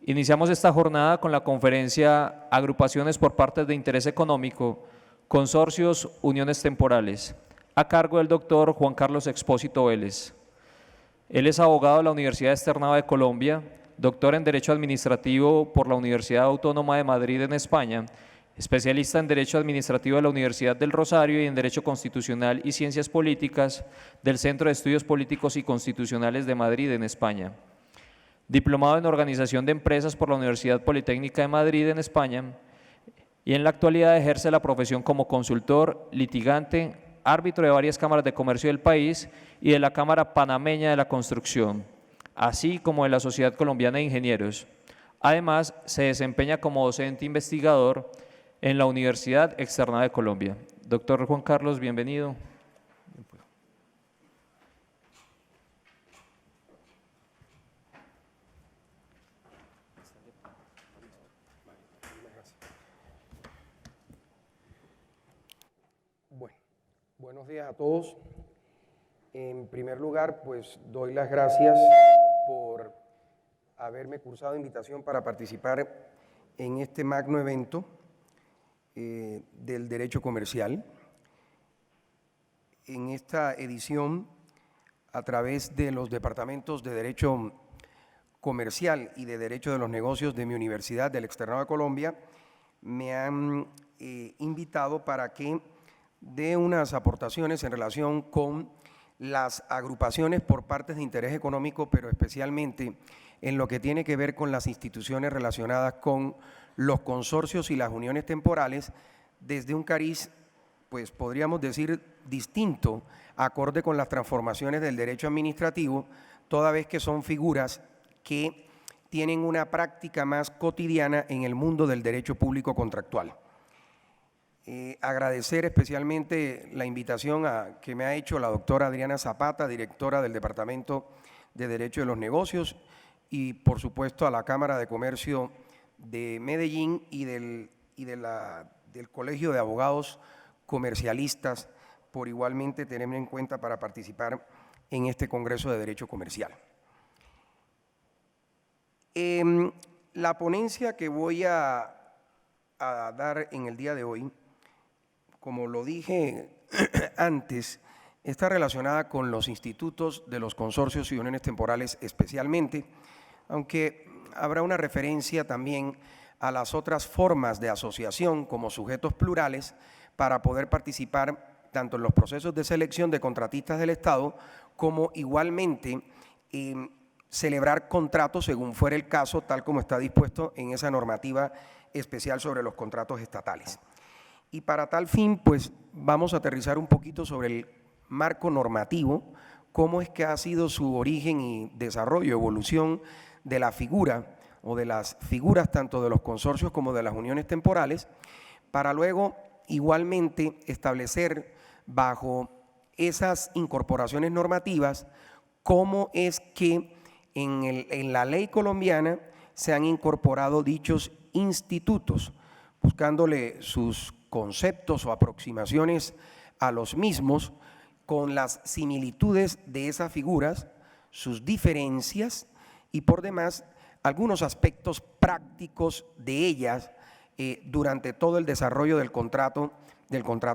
Iniciamos esta jornada con la conferencia Agrupaciones por partes de interés económico, consorcios, uniones temporales, a cargo del doctor Juan Carlos Expósito Vélez. Él es abogado de la Universidad Externada de Colombia, doctor en Derecho Administrativo por la Universidad Autónoma de Madrid en España, especialista en Derecho Administrativo de la Universidad del Rosario y en Derecho Constitucional y Ciencias Políticas del Centro de Estudios Políticos y Constitucionales de Madrid en España. Diplomado en Organización de Empresas por la Universidad Politécnica de Madrid en España y en la actualidad ejerce la profesión como consultor, litigante, árbitro de varias cámaras de comercio del país y de la Cámara Panameña de la Construcción, así como de la Sociedad Colombiana de Ingenieros. Además, se desempeña como docente investigador en la Universidad Externada de Colombia. Doctor Juan Carlos, bienvenido. Buenos días a todos. En primer lugar, pues doy las gracias por haberme cursado invitación para participar en este magno evento del derecho comercial. En esta edición, a través de los departamentos de Derecho Comercial y de Derecho de los Negocios de mi Universidad del Externado de Colombia, me han invitado para que dé unas aportaciones en relación con las agrupaciones por partes de interés económico, pero especialmente en lo que tiene que ver con las instituciones relacionadas con los consorcios y las uniones temporales, desde un cariz, pues podríamos decir, distinto, acorde con las transformaciones del derecho administrativo, toda vez que son figuras que tienen una práctica más cotidiana en el mundo del derecho público contractual. Agradecer especialmente la invitación que me ha hecho la doctora Adriana Zapata, directora del Departamento de Derecho de los Negocios, y por supuesto a la Cámara de Comercio de Medellín y del Colegio de Abogados Comercialistas, por igualmente tenerme en cuenta para participar en este Congreso de Derecho Comercial. La ponencia que voy a dar en el día de hoy, como lo dije antes, está relacionada con los institutos de los consorcios y uniones temporales especialmente, aunque habrá una referencia también a las otras formas de asociación como sujetos plurales para poder participar tanto en los procesos de selección de contratistas del Estado como igualmente celebrar contratos según fuera el caso, tal como está dispuesto en esa normativa especial sobre los contratos estatales. Y para tal fin, pues vamos a aterrizar un poquito sobre el marco normativo, cómo es que ha sido su origen y desarrollo, evolución de la figura o de las figuras tanto de los consorcios como de las uniones temporales, para luego igualmente establecer bajo esas incorporaciones normativas cómo es que en la ley colombiana se han incorporado dichos institutos, buscándole sus conceptos o aproximaciones a los mismos con las similitudes de esas figuras, sus diferencias y por demás algunos aspectos prácticos de ellas durante todo el desarrollo del contrato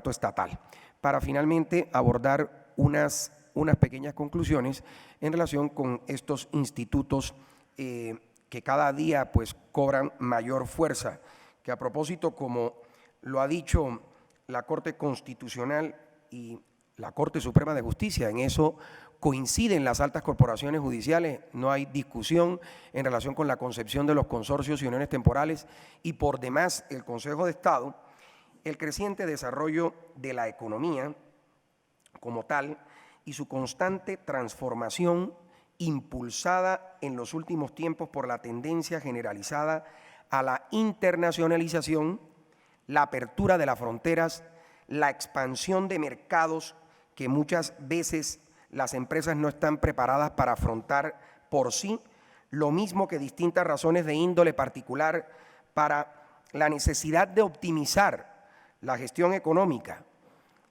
estatal, para finalmente abordar unas pequeñas conclusiones en relación con estos institutos que cada día pues cobran mayor fuerza, que a propósito, como lo ha dicho la Corte Constitucional y la Corte Suprema de Justicia, en eso coinciden las altas corporaciones judiciales, no hay discusión en relación con la concepción de los consorcios y uniones temporales y por demás el Consejo de Estado, el creciente desarrollo de la economía como tal y su constante transformación impulsada en los últimos tiempos por la tendencia generalizada a la internacionalización, la apertura de las fronteras, la expansión de mercados que muchas veces las empresas no están preparadas para afrontar por sí, lo mismo que distintas razones de índole particular para la necesidad de optimizar la gestión económica,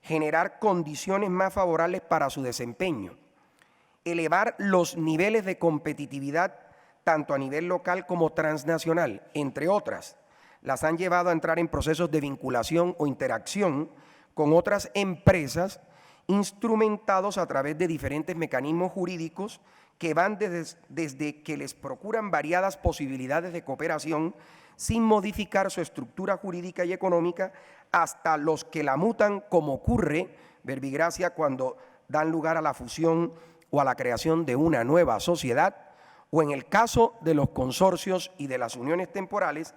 generar condiciones más favorables para su desempeño, elevar los niveles de competitividad tanto a nivel local como transnacional, entre otras, las han llevado a entrar en procesos de vinculación o interacción con otras empresas instrumentados a través de diferentes mecanismos jurídicos que van desde que les procuran variadas posibilidades de cooperación sin modificar su estructura jurídica y económica, hasta los que la mutan, como ocurre, verbigracia, cuando dan lugar a la fusión o a la creación de una nueva sociedad, o en el caso de los consorcios y de las uniones temporales,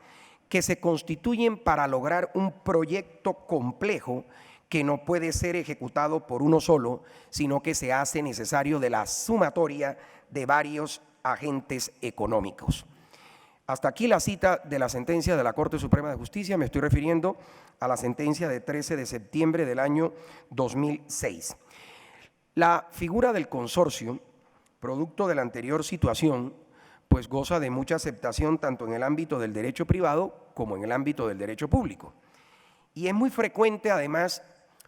que se constituyen para lograr un proyecto complejo que no puede ser ejecutado por uno solo, sino que se hace necesario de la sumatoria de varios agentes económicos. Hasta aquí la cita de la sentencia de la Corte Suprema de Justicia. Me estoy refiriendo a la sentencia de 13 de septiembre del año 2006. La figura del consorcio, producto de la anterior situación, pues goza de mucha aceptación tanto en el ámbito del derecho privado como en el ámbito del derecho público. Y es muy frecuente, además,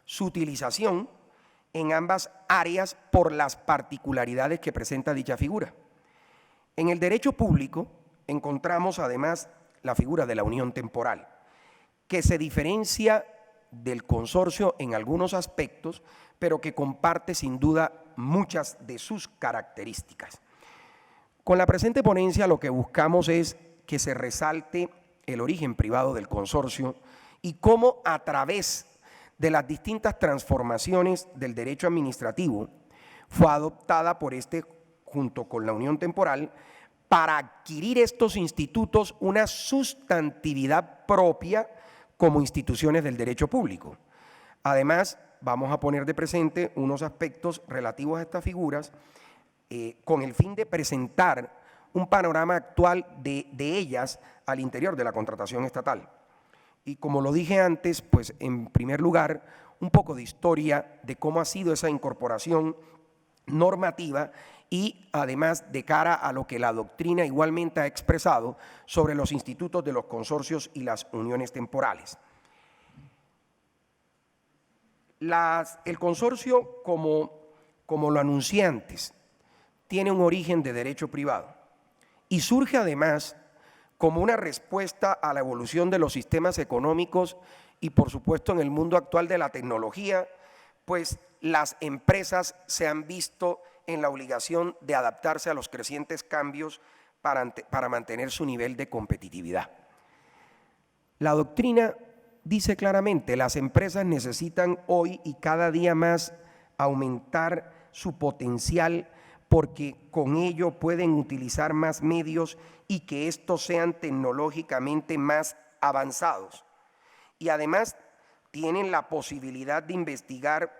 su utilización en ambas áreas por las particularidades que presenta dicha figura. En el derecho público encontramos, además, la figura de la unión temporal, que se diferencia del consorcio en algunos aspectos, pero que comparte sin duda muchas de sus características. Con la presente ponencia lo que buscamos es que se resalte el origen privado del consorcio y cómo a través de las distintas transformaciones del derecho administrativo fue adoptada por este junto con la unión temporal para adquirir estos institutos una sustantividad propia como instituciones del derecho público. Además, vamos a poner de presente unos aspectos relativos a estas figuras con el fin de presentar un panorama actual de ellas al interior de la contratación estatal. Y como lo dije antes, pues en primer lugar, un poco de historia de cómo ha sido esa incorporación normativa y además de cara a lo que la doctrina igualmente ha expresado sobre los institutos de los consorcios y las uniones temporales. El consorcio, como lo anuncié antes, tiene un origen de derecho privado y surge además como una respuesta a la evolución de los sistemas económicos y por supuesto en el mundo actual de la tecnología, pues las empresas se han visto en la obligación de adaptarse a los crecientes cambios para mantener su nivel de competitividad. La doctrina dice claramente, las empresas necesitan hoy y cada día más aumentar su potencial porque con ello pueden utilizar más medios y que estos sean tecnológicamente más avanzados. Y además tienen la posibilidad de investigar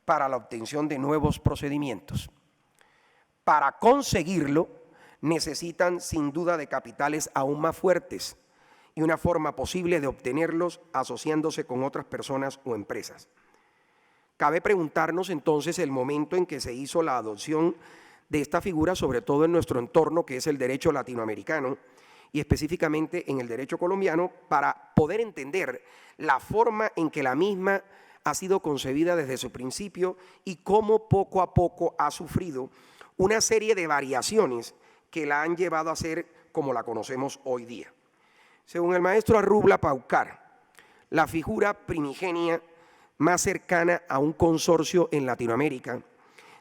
para la obtención de nuevos procedimientos. Para conseguirlo, necesitan sin duda de capitales aún más fuertes y una forma posible de obtenerlos asociándose con otras personas o empresas. Cabe preguntarnos entonces el momento en que se hizo la adopción de esta figura, sobre todo en nuestro entorno, que es el derecho latinoamericano, y específicamente en el derecho colombiano, para poder entender la forma en que la misma ha sido concebida desde su principio y cómo poco a poco ha sufrido una serie de variaciones que la han llevado a ser como la conocemos hoy día. Según el maestro Arrubla Paucar, la figura primigenia más cercana a un consorcio en Latinoamérica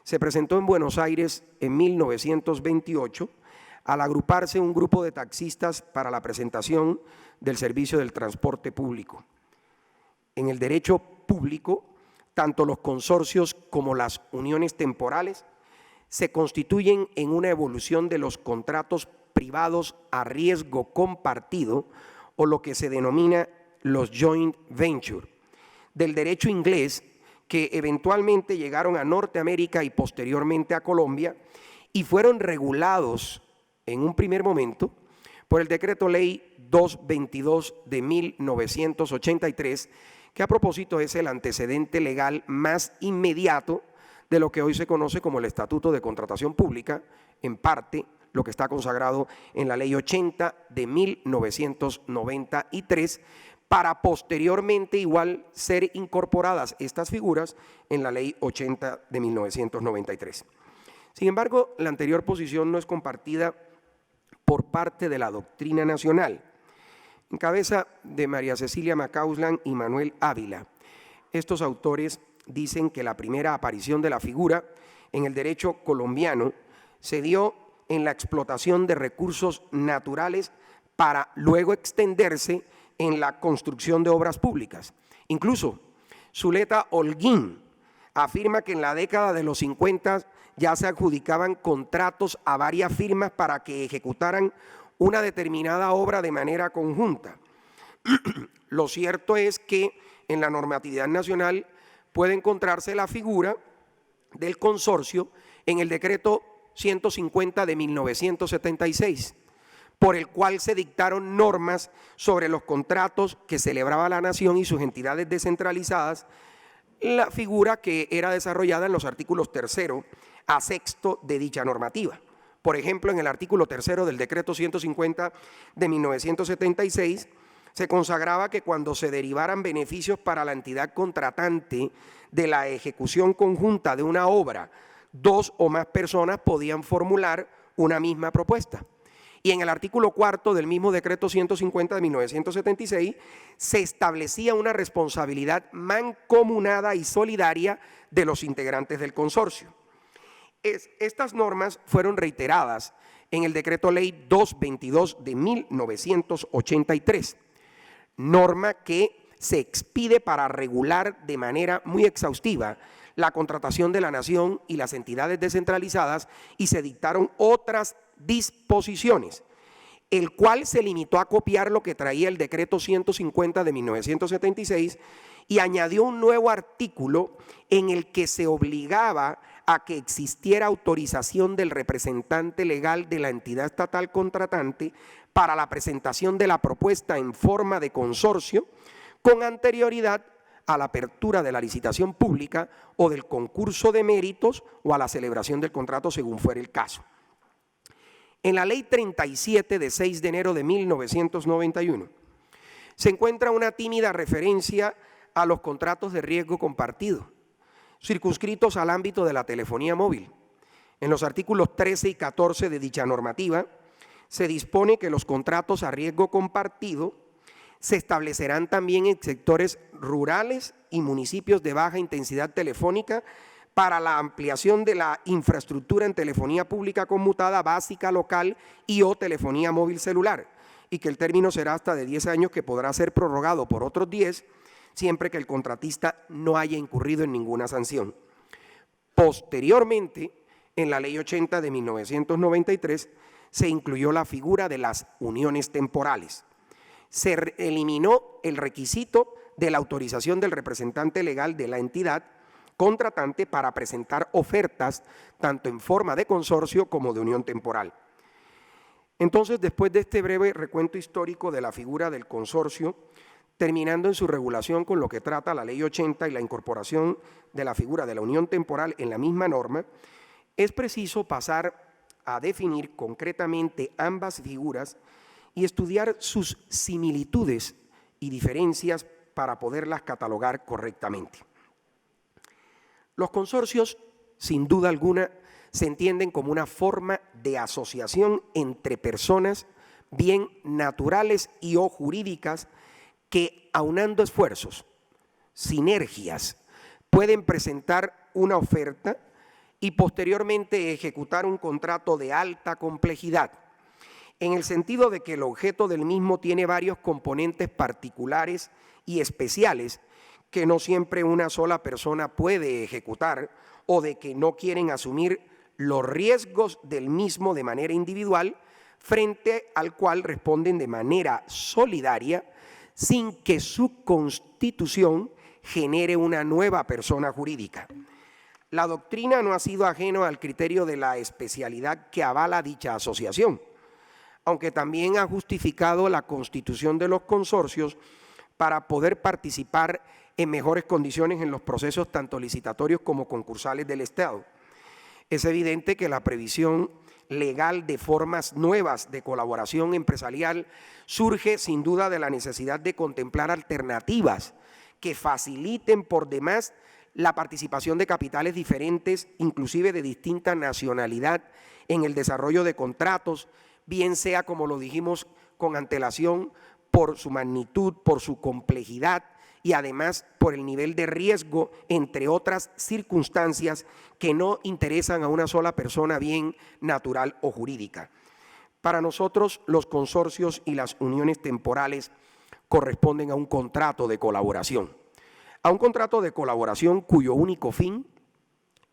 se presentó en Buenos Aires en 1928 al agruparse un grupo de taxistas para la presentación del servicio del transporte público. En el derecho público, tanto los consorcios como las uniones temporales se constituyen en una evolución de los contratos privados a riesgo compartido o lo que se denomina los joint venture, del derecho inglés que eventualmente llegaron a Norteamérica y posteriormente a Colombia y fueron regulados en un primer momento por el Decreto Ley 222 de 1983, que a propósito es el antecedente legal más inmediato de lo que hoy se conoce como el Estatuto de Contratación Pública, en parte lo que está consagrado en la Ley 80 de 1993, para posteriormente igual ser incorporadas estas figuras en la Ley 80 de 1993. Sin embargo, la anterior posición no es compartida por parte de la doctrina nacional, en cabeza de María Cecilia Macausland y Manuel Ávila. Estos autores dicen que la primera aparición de la figura en el derecho colombiano se dio en la explotación de recursos naturales para luego extenderse en la construcción de obras públicas. Incluso Zuleta Holguín afirma que en la década de los 50 ya se adjudicaban contratos a varias firmas para que ejecutaran una determinada obra de manera conjunta. Lo cierto es que en la normatividad nacional puede encontrarse la figura del consorcio en el decreto 150 de 1976, por el cual se dictaron normas sobre los contratos que celebraba la nación y sus entidades descentralizadas, la figura que era desarrollada en los artículos 3º a 6º de dicha normativa. Por ejemplo, en el artículo 3º del decreto 150 de 1976 se consagraba que cuando se derivaran beneficios para la entidad contratante de la ejecución conjunta de una obra, 2 o más personas podían formular una misma propuesta. Y en el artículo 4 del mismo decreto 150 de 1976 se establecía una responsabilidad mancomunada y solidaria de los integrantes del consorcio. Estas normas fueron reiteradas en el decreto ley 222 de 1983, norma que se expide para regular de manera muy exhaustiva la contratación de la nación y las entidades descentralizadas, y se dictaron otras disposiciones, el cual se limitó a copiar lo que traía el decreto 150 de 1976 y añadió un nuevo artículo en el que se obligaba a que existiera autorización del representante legal de la entidad estatal contratante para la presentación de la propuesta en forma de consorcio con anterioridad a la apertura de la licitación pública o del concurso de méritos o a la celebración del contrato según fuera el caso. En la ley 37 de 6 de enero de 1991 se encuentra una tímida referencia a los contratos de riesgo compartido, circunscritos al ámbito de la telefonía móvil. En los artículos 13 y 14 de dicha normativa se dispone que los contratos a riesgo compartido se establecerán también en sectores rurales y municipios de baja intensidad telefónica para la ampliación de la infraestructura en telefonía pública conmutada básica local y o telefonía móvil celular, y que el término será hasta de 10 años, que podrá ser prorrogado por otros 10 siempre que el contratista no haya incurrido en ninguna sanción. Posteriormente, en la Ley 80 de 1993, se incluyó la figura de las uniones temporales. Se eliminó el requisito de la autorización del representante legal de la entidad contratante para presentar ofertas tanto en forma de consorcio como de unión temporal. Entonces, después de este breve recuento histórico de la figura del consorcio, terminando en su regulación con lo que trata la Ley 80 y la incorporación de la figura de la unión temporal en la misma norma, es preciso pasar a definir concretamente ambas figuras y estudiar sus similitudes y diferencias para poderlas catalogar correctamente. Los consorcios, sin duda alguna, se entienden como una forma de asociación entre personas, bien naturales y o jurídicas, que aunando esfuerzos, sinergias, pueden presentar una oferta y posteriormente ejecutar un contrato de alta complejidad, en el sentido de que el objeto del mismo tiene varios componentes particulares y especiales que no siempre una sola persona puede ejecutar, o de que no quieren asumir los riesgos del mismo de manera individual, frente al cual responden de manera solidaria sin que su constitución genere una nueva persona jurídica. La doctrina no ha sido ajeno al criterio de la especialidad que avala dicha asociación, aunque también ha justificado la constitución de los consorcios para poder participar en mejores condiciones en los procesos tanto licitatorios como concursales del Estado. Es evidente que la previsión legal de formas nuevas de colaboración empresarial surge sin duda de la necesidad de contemplar alternativas que faciliten por demás la participación de capitales diferentes, inclusive de distinta nacionalidad, en el desarrollo de contratos, bien sea, como lo dijimos con antelación, por su magnitud, por su complejidad y además por el nivel de riesgo, entre otras circunstancias que no interesan a una sola persona, bien natural o jurídica. Para nosotros, los consorcios y las uniones temporales corresponden a un contrato de colaboración. A un contrato de colaboración cuyo único fin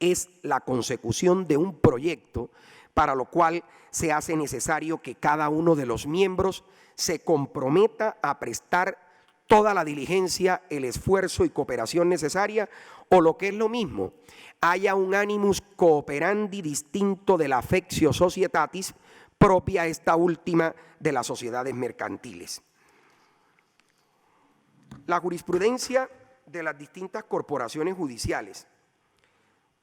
es la consecución de un proyecto, para lo cual se hace necesario que cada uno de los miembros se comprometa a prestar toda la diligencia, el esfuerzo y cooperación necesaria, o lo que es lo mismo, haya un animus cooperandi distinto de la affectio societatis propia esta última de las sociedades mercantiles. La jurisprudencia de las distintas corporaciones judiciales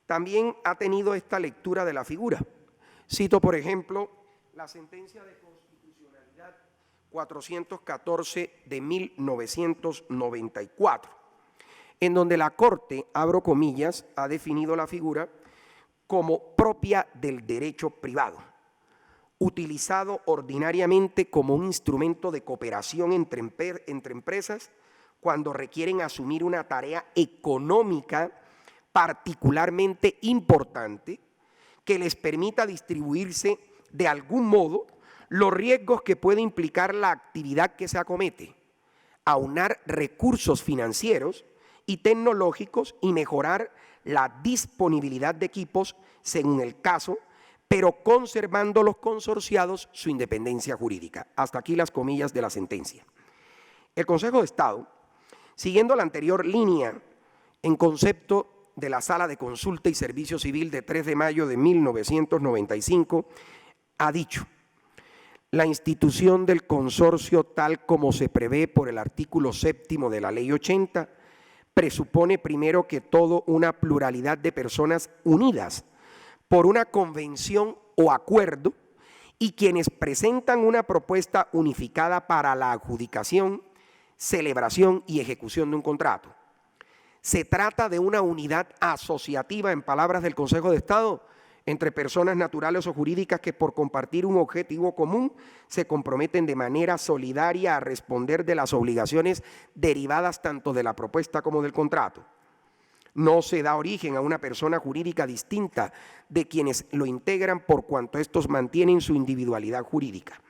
también ha tenido esta lectura de la figura. Cito, por ejemplo, la sentencia de constitucionalidad 414 de 1994, en donde la Corte, abro comillas, ha definido la figura como propia del derecho privado, utilizado ordinariamente como un instrumento de cooperación entre empresas cuando requieren asumir una tarea económica particularmente importante que les permita distribuirse de algún modo los riesgos que puede implicar la actividad que se acomete, aunar recursos financieros y tecnológicos y mejorar la disponibilidad de equipos según el caso, pero conservando los consorciados su independencia jurídica. Hasta aquí las comillas de la sentencia. El Consejo de Estado, siguiendo la anterior línea en concepto de la Sala de Consulta y Servicio Civil de 3 de mayo de 1995, ha dicho: la institución del consorcio, tal como se prevé por el artículo 7º de la Ley 80, presupone primero que todo una pluralidad de personas unidas por una convención o acuerdo y quienes presentan una propuesta unificada para la adjudicación, celebración y ejecución de un contrato. Se trata de una unidad asociativa, en palabras del Consejo de Estado, entre personas naturales o jurídicas que por compartir un objetivo común se comprometen de manera solidaria a responder de las obligaciones derivadas tanto de la propuesta como del contrato. No se da origen a una persona jurídica distinta de quienes lo integran por cuanto estos mantienen su individualidad jurídica.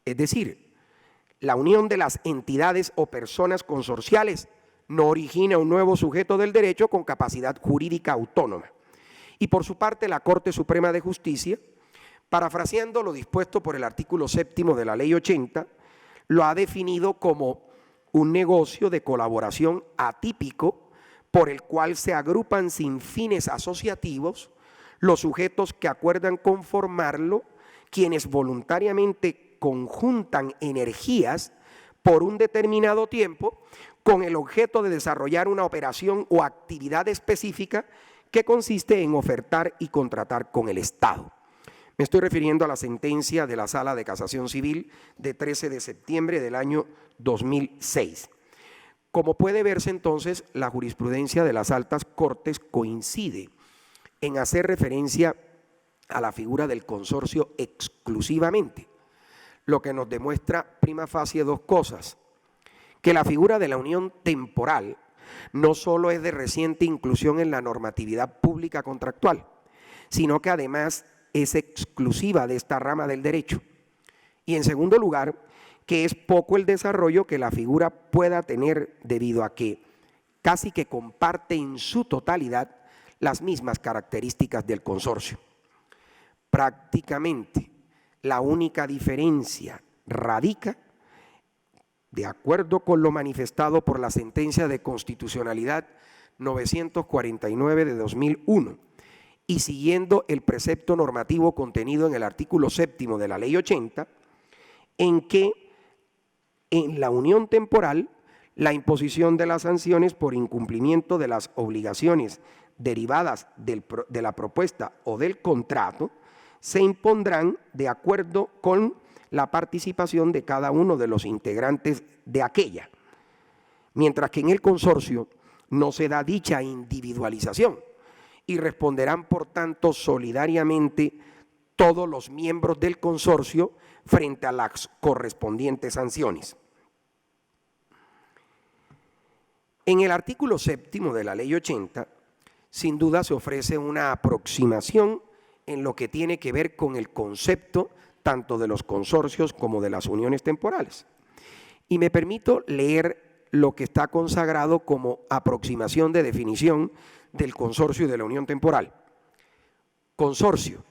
Es decir, la unión de las entidades o personas consorciales no origina un nuevo sujeto del derecho con capacidad jurídica autónoma. Y por su parte, la Corte Suprema de Justicia, parafraseando lo dispuesto por el artículo 7º de la Ley 80, lo ha definido como un negocio de colaboración atípico por el cual se agrupan sin fines asociativos los sujetos que acuerdan conformarlo, quienes voluntariamente conjuntan energías por un determinado tiempo con el objeto de desarrollar una operación o actividad específica que consiste en ofertar y contratar con el Estado. Me estoy refiriendo a la sentencia de la Sala de Casación Civil de 13 de septiembre del año 2006. Como puede verse entonces, la jurisprudencia de las altas cortes coincide en hacer referencia a la figura del consorcio exclusivamente, lo que nos demuestra prima facie dos cosas: que la figura de la unión temporal no solo es de reciente inclusión en la normatividad pública contractual, sino que además es exclusiva de esta rama del derecho. Y en segundo lugar, que es poco el desarrollo que la figura pueda tener debido a que casi que comparte en su totalidad las mismas características del consorcio. Prácticamente la única diferencia radica, de acuerdo con lo manifestado por la sentencia de constitucionalidad 949 de 2001 y siguiendo el precepto normativo contenido en el artículo 7º de la Ley 80, en que en la unión temporal la imposición de las sanciones por incumplimiento de las obligaciones derivadas de la propuesta o del contrato se impondrán de acuerdo con la participación de cada uno de los integrantes de aquella, mientras que en el consorcio no se da dicha individualización y responderán por tanto solidariamente todos los miembros del consorcio frente a las correspondientes sanciones. En el artículo 7º de la Ley 80, sin duda se ofrece una aproximación en lo que tiene que ver con el concepto tanto de los consorcios como de las uniones temporales. Y me permito leer lo que está consagrado como aproximación de definición del consorcio y de la unión temporal. Consorcio: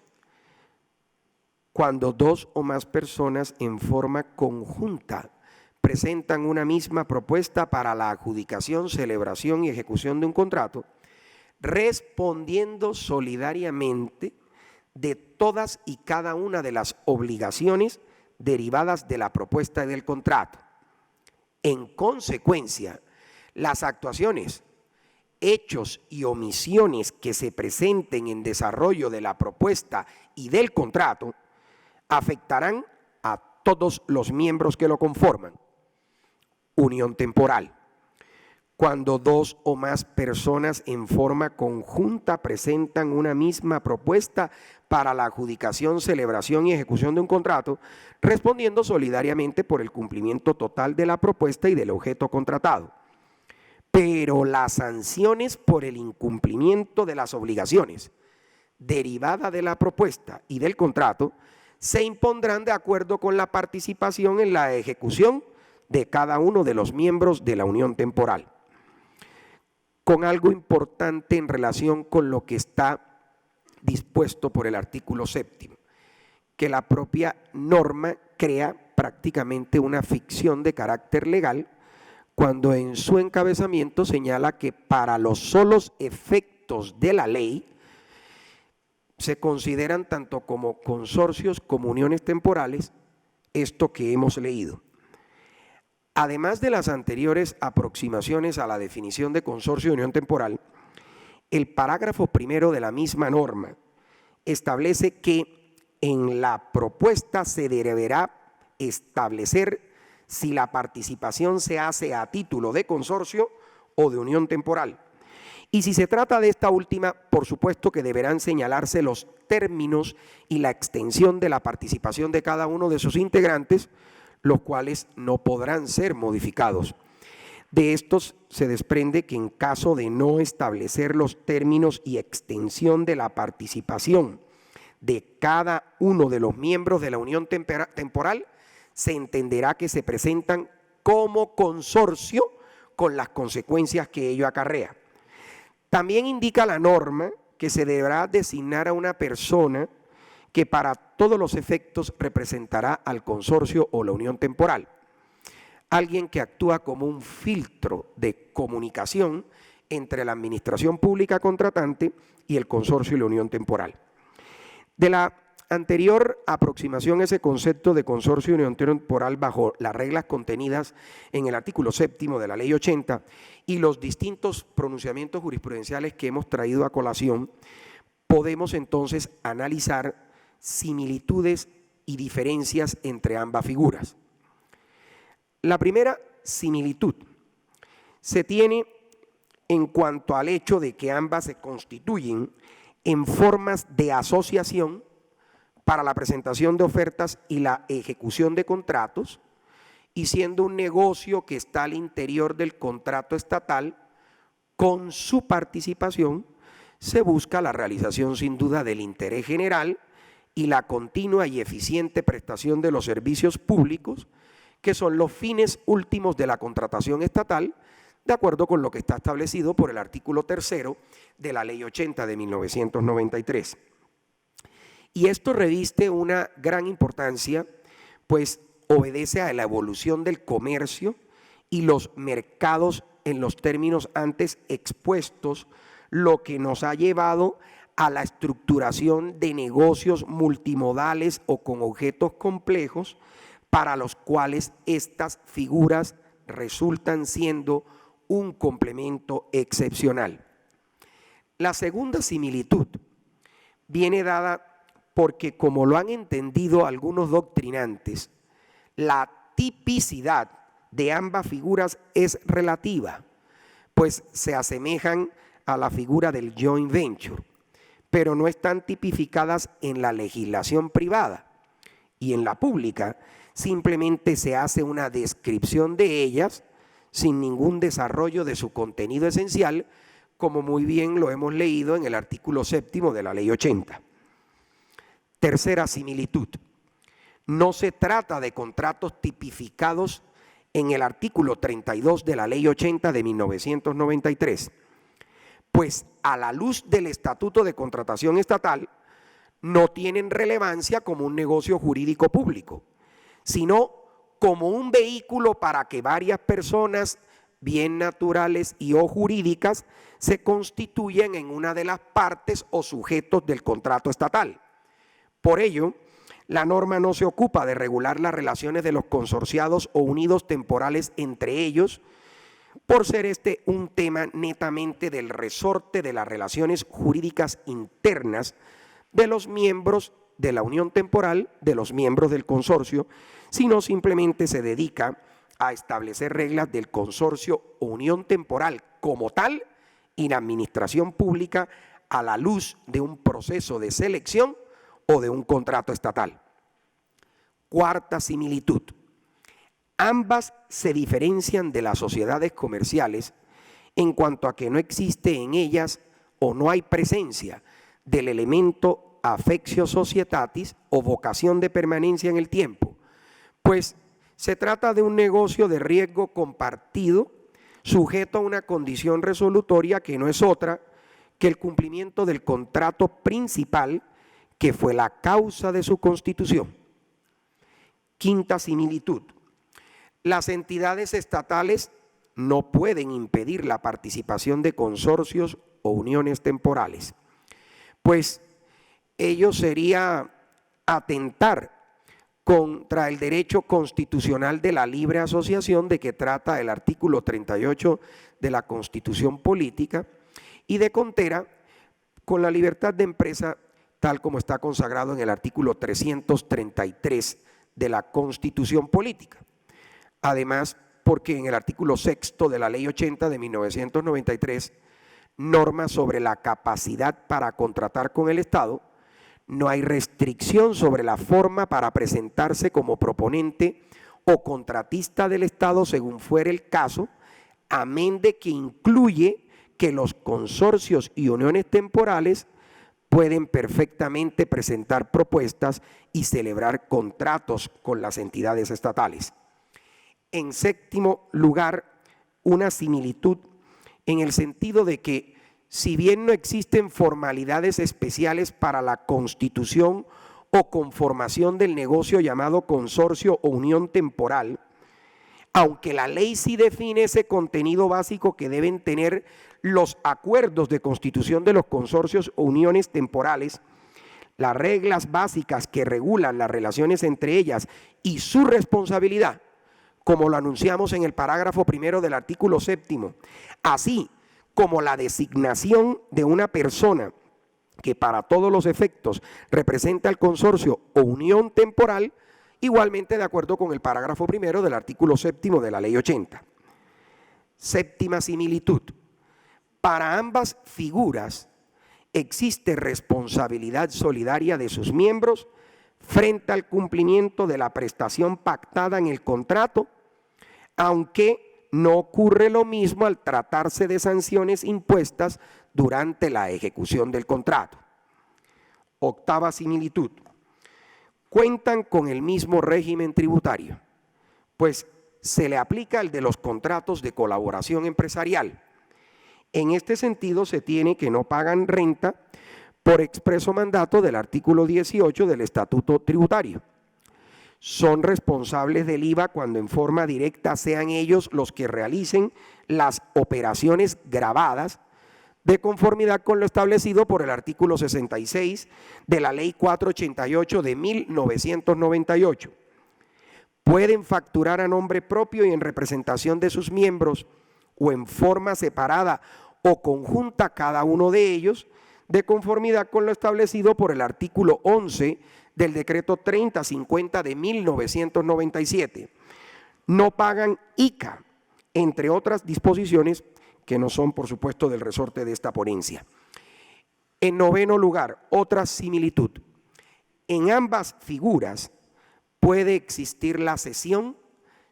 cuando dos o más personas en forma conjunta presentan una misma propuesta para la adjudicación, celebración y ejecución de un contrato, respondiendo solidariamente de todas y cada una de las obligaciones derivadas de la propuesta y del contrato. En consecuencia, las actuaciones, hechos y omisiones que se presenten en desarrollo de la propuesta y del contrato afectarán a todos los miembros que lo conforman. Unión temporal: cuando dos o más personas en forma conjunta presentan una misma propuesta para la adjudicación, celebración y ejecución de un contrato, respondiendo solidariamente por el cumplimiento total de la propuesta y del objeto contratado. Pero las sanciones por el incumplimiento de las obligaciones derivadas de la propuesta y del contrato se impondrán de acuerdo con la participación en la ejecución de cada uno de los miembros de la unión temporal. Con algo importante en relación con lo que está dispuesto por el artículo 7º, que la propia norma crea prácticamente una ficción de carácter legal cuando en su encabezamiento señala que para los solos efectos de la ley se consideran tanto como consorcios como uniones temporales esto que hemos leído. Además de las anteriores aproximaciones a la definición de consorcio y unión temporal, el parágrafo primero de la misma norma establece que en la propuesta se deberá establecer si la participación se hace a título de consorcio o de unión temporal. Y si se trata de esta última, por supuesto que deberán señalarse los términos y la extensión de la participación de cada uno de sus integrantes, los cuales no podrán ser modificados. De estos se desprende que en caso de no establecer los términos y extensión de la participación de cada uno de los miembros de la unión temporal, se entenderá que se presentan como consorcio con las consecuencias que ello acarrea. También indica la norma que se deberá designar a una persona que para todos los efectos representará al consorcio o la unión temporal. Alguien que actúa como un filtro de comunicación entre la administración pública contratante y el consorcio y la unión temporal. De la anterior aproximación a ese concepto de consorcio y unión temporal bajo las reglas contenidas en el artículo 7º de la Ley 80 y los distintos pronunciamientos jurisprudenciales que hemos traído a colación, podemos entonces analizar similitudes y diferencias entre ambas figuras. La primera similitud se tiene en cuanto al hecho de que ambas se constituyen en formas de asociación para la presentación de ofertas y la ejecución de contratos, y siendo un negocio que está al interior del contrato estatal, con su participación se busca la realización sin duda del interés general y la continua y eficiente prestación de los servicios públicos, que son los fines últimos de la contratación estatal, de acuerdo con lo que está establecido por el artículo 3º de la Ley 80 de 1993. Y esto reviste una gran importancia, pues obedece a la evolución del comercio y los mercados en los términos antes expuestos, lo que nos ha llevado a la estructuración de negocios multimodales o con objetos complejos, para los cuales estas figuras resultan siendo un complemento excepcional. La segunda similitud viene dada porque, como lo han entendido algunos doctrinantes, la tipicidad de ambas figuras es relativa, pues se asemejan a la figura del joint venture, pero no están tipificadas en la legislación privada. Y en la pública simplemente se hace una descripción de ellas sin ningún desarrollo de su contenido esencial, como muy bien lo hemos leído en el artículo 7º de la Ley 80. Tercera similitud. No se trata de contratos tipificados en el artículo 32 de la Ley 80 de 1993, pues a la luz del Estatuto de Contratación Estatal no tienen relevancia como un negocio jurídico público, sino como un vehículo para que varias personas, bien naturales y o jurídicas, se constituyan en una de las partes o sujetos del contrato estatal. Por ello, la norma no se ocupa de regular las relaciones de los consorciados o unidos temporales entre ellos, por ser este un tema netamente del resorte de las relaciones jurídicas internas de los miembros de la unión temporal, de los miembros del consorcio, sino simplemente se dedica a establecer reglas del consorcio o unión temporal como tal y la administración pública a la luz de un proceso de selección o de un contrato estatal. Cuarta similitud. Ambas se diferencian de las sociedades comerciales en cuanto a que no existe en ellas o no hay presencia del elemento affectio societatis o vocación de permanencia en el tiempo, pues se trata de un negocio de riesgo compartido sujeto a una condición resolutoria que no es otra que el cumplimiento del contrato principal que fue la causa de su constitución. Quinta similitud. Las entidades estatales no pueden impedir la participación de consorcios o uniones temporales, pues ello sería atentar contra el derecho constitucional de la libre asociación de que trata el artículo 38 de la Constitución Política y de contera con la libertad de empresa tal como está consagrado en el artículo 333 de la Constitución Política. Además, porque en el artículo 6º de la Ley 80 de 1993, norma sobre la capacidad para contratar con el Estado, no hay restricción sobre la forma para presentarse como proponente o contratista del Estado según fuere el caso, amén de que incluye que los consorcios y uniones temporales pueden perfectamente presentar propuestas y celebrar contratos con las entidades estatales. En séptimo lugar, una similitud en el sentido de que si bien no existen formalidades especiales para la constitución o conformación del negocio llamado consorcio o unión temporal, aunque la ley sí define ese contenido básico que deben tener los acuerdos de constitución de los consorcios o uniones temporales, las reglas básicas que regulan las relaciones entre ellas y su responsabilidad, como lo anunciamos en el parágrafo primero del artículo 7º, así como la designación de una persona que para todos los efectos representa al consorcio o unión temporal, igualmente de acuerdo con el parágrafo primero del artículo 7º de la Ley 80. Séptima similitud. Para ambas figuras existe responsabilidad solidaria de sus miembros frente al cumplimiento de la prestación pactada en el contrato, aunque no ocurre lo mismo al tratarse de sanciones impuestas durante la ejecución del contrato. Octava similitud. Cuentan con el mismo régimen tributario, pues se le aplica el de los contratos de colaboración empresarial. En este sentido se tiene que no pagan renta por expreso mandato del artículo 18 del Estatuto Tributario. Son responsables del IVA cuando en forma directa sean ellos los que realicen las operaciones gravadas de conformidad con lo establecido por el artículo 66 de la Ley 488 de 1998. Pueden facturar a nombre propio y en representación de sus miembros o en forma separada o conjunta cada uno de ellos, de conformidad con lo establecido por el artículo 11 del decreto 3050 de 1997. No pagan ICA, entre otras disposiciones que no son, por supuesto, del resorte de esta ponencia. En noveno lugar, otra similitud. En ambas figuras puede existir la cesión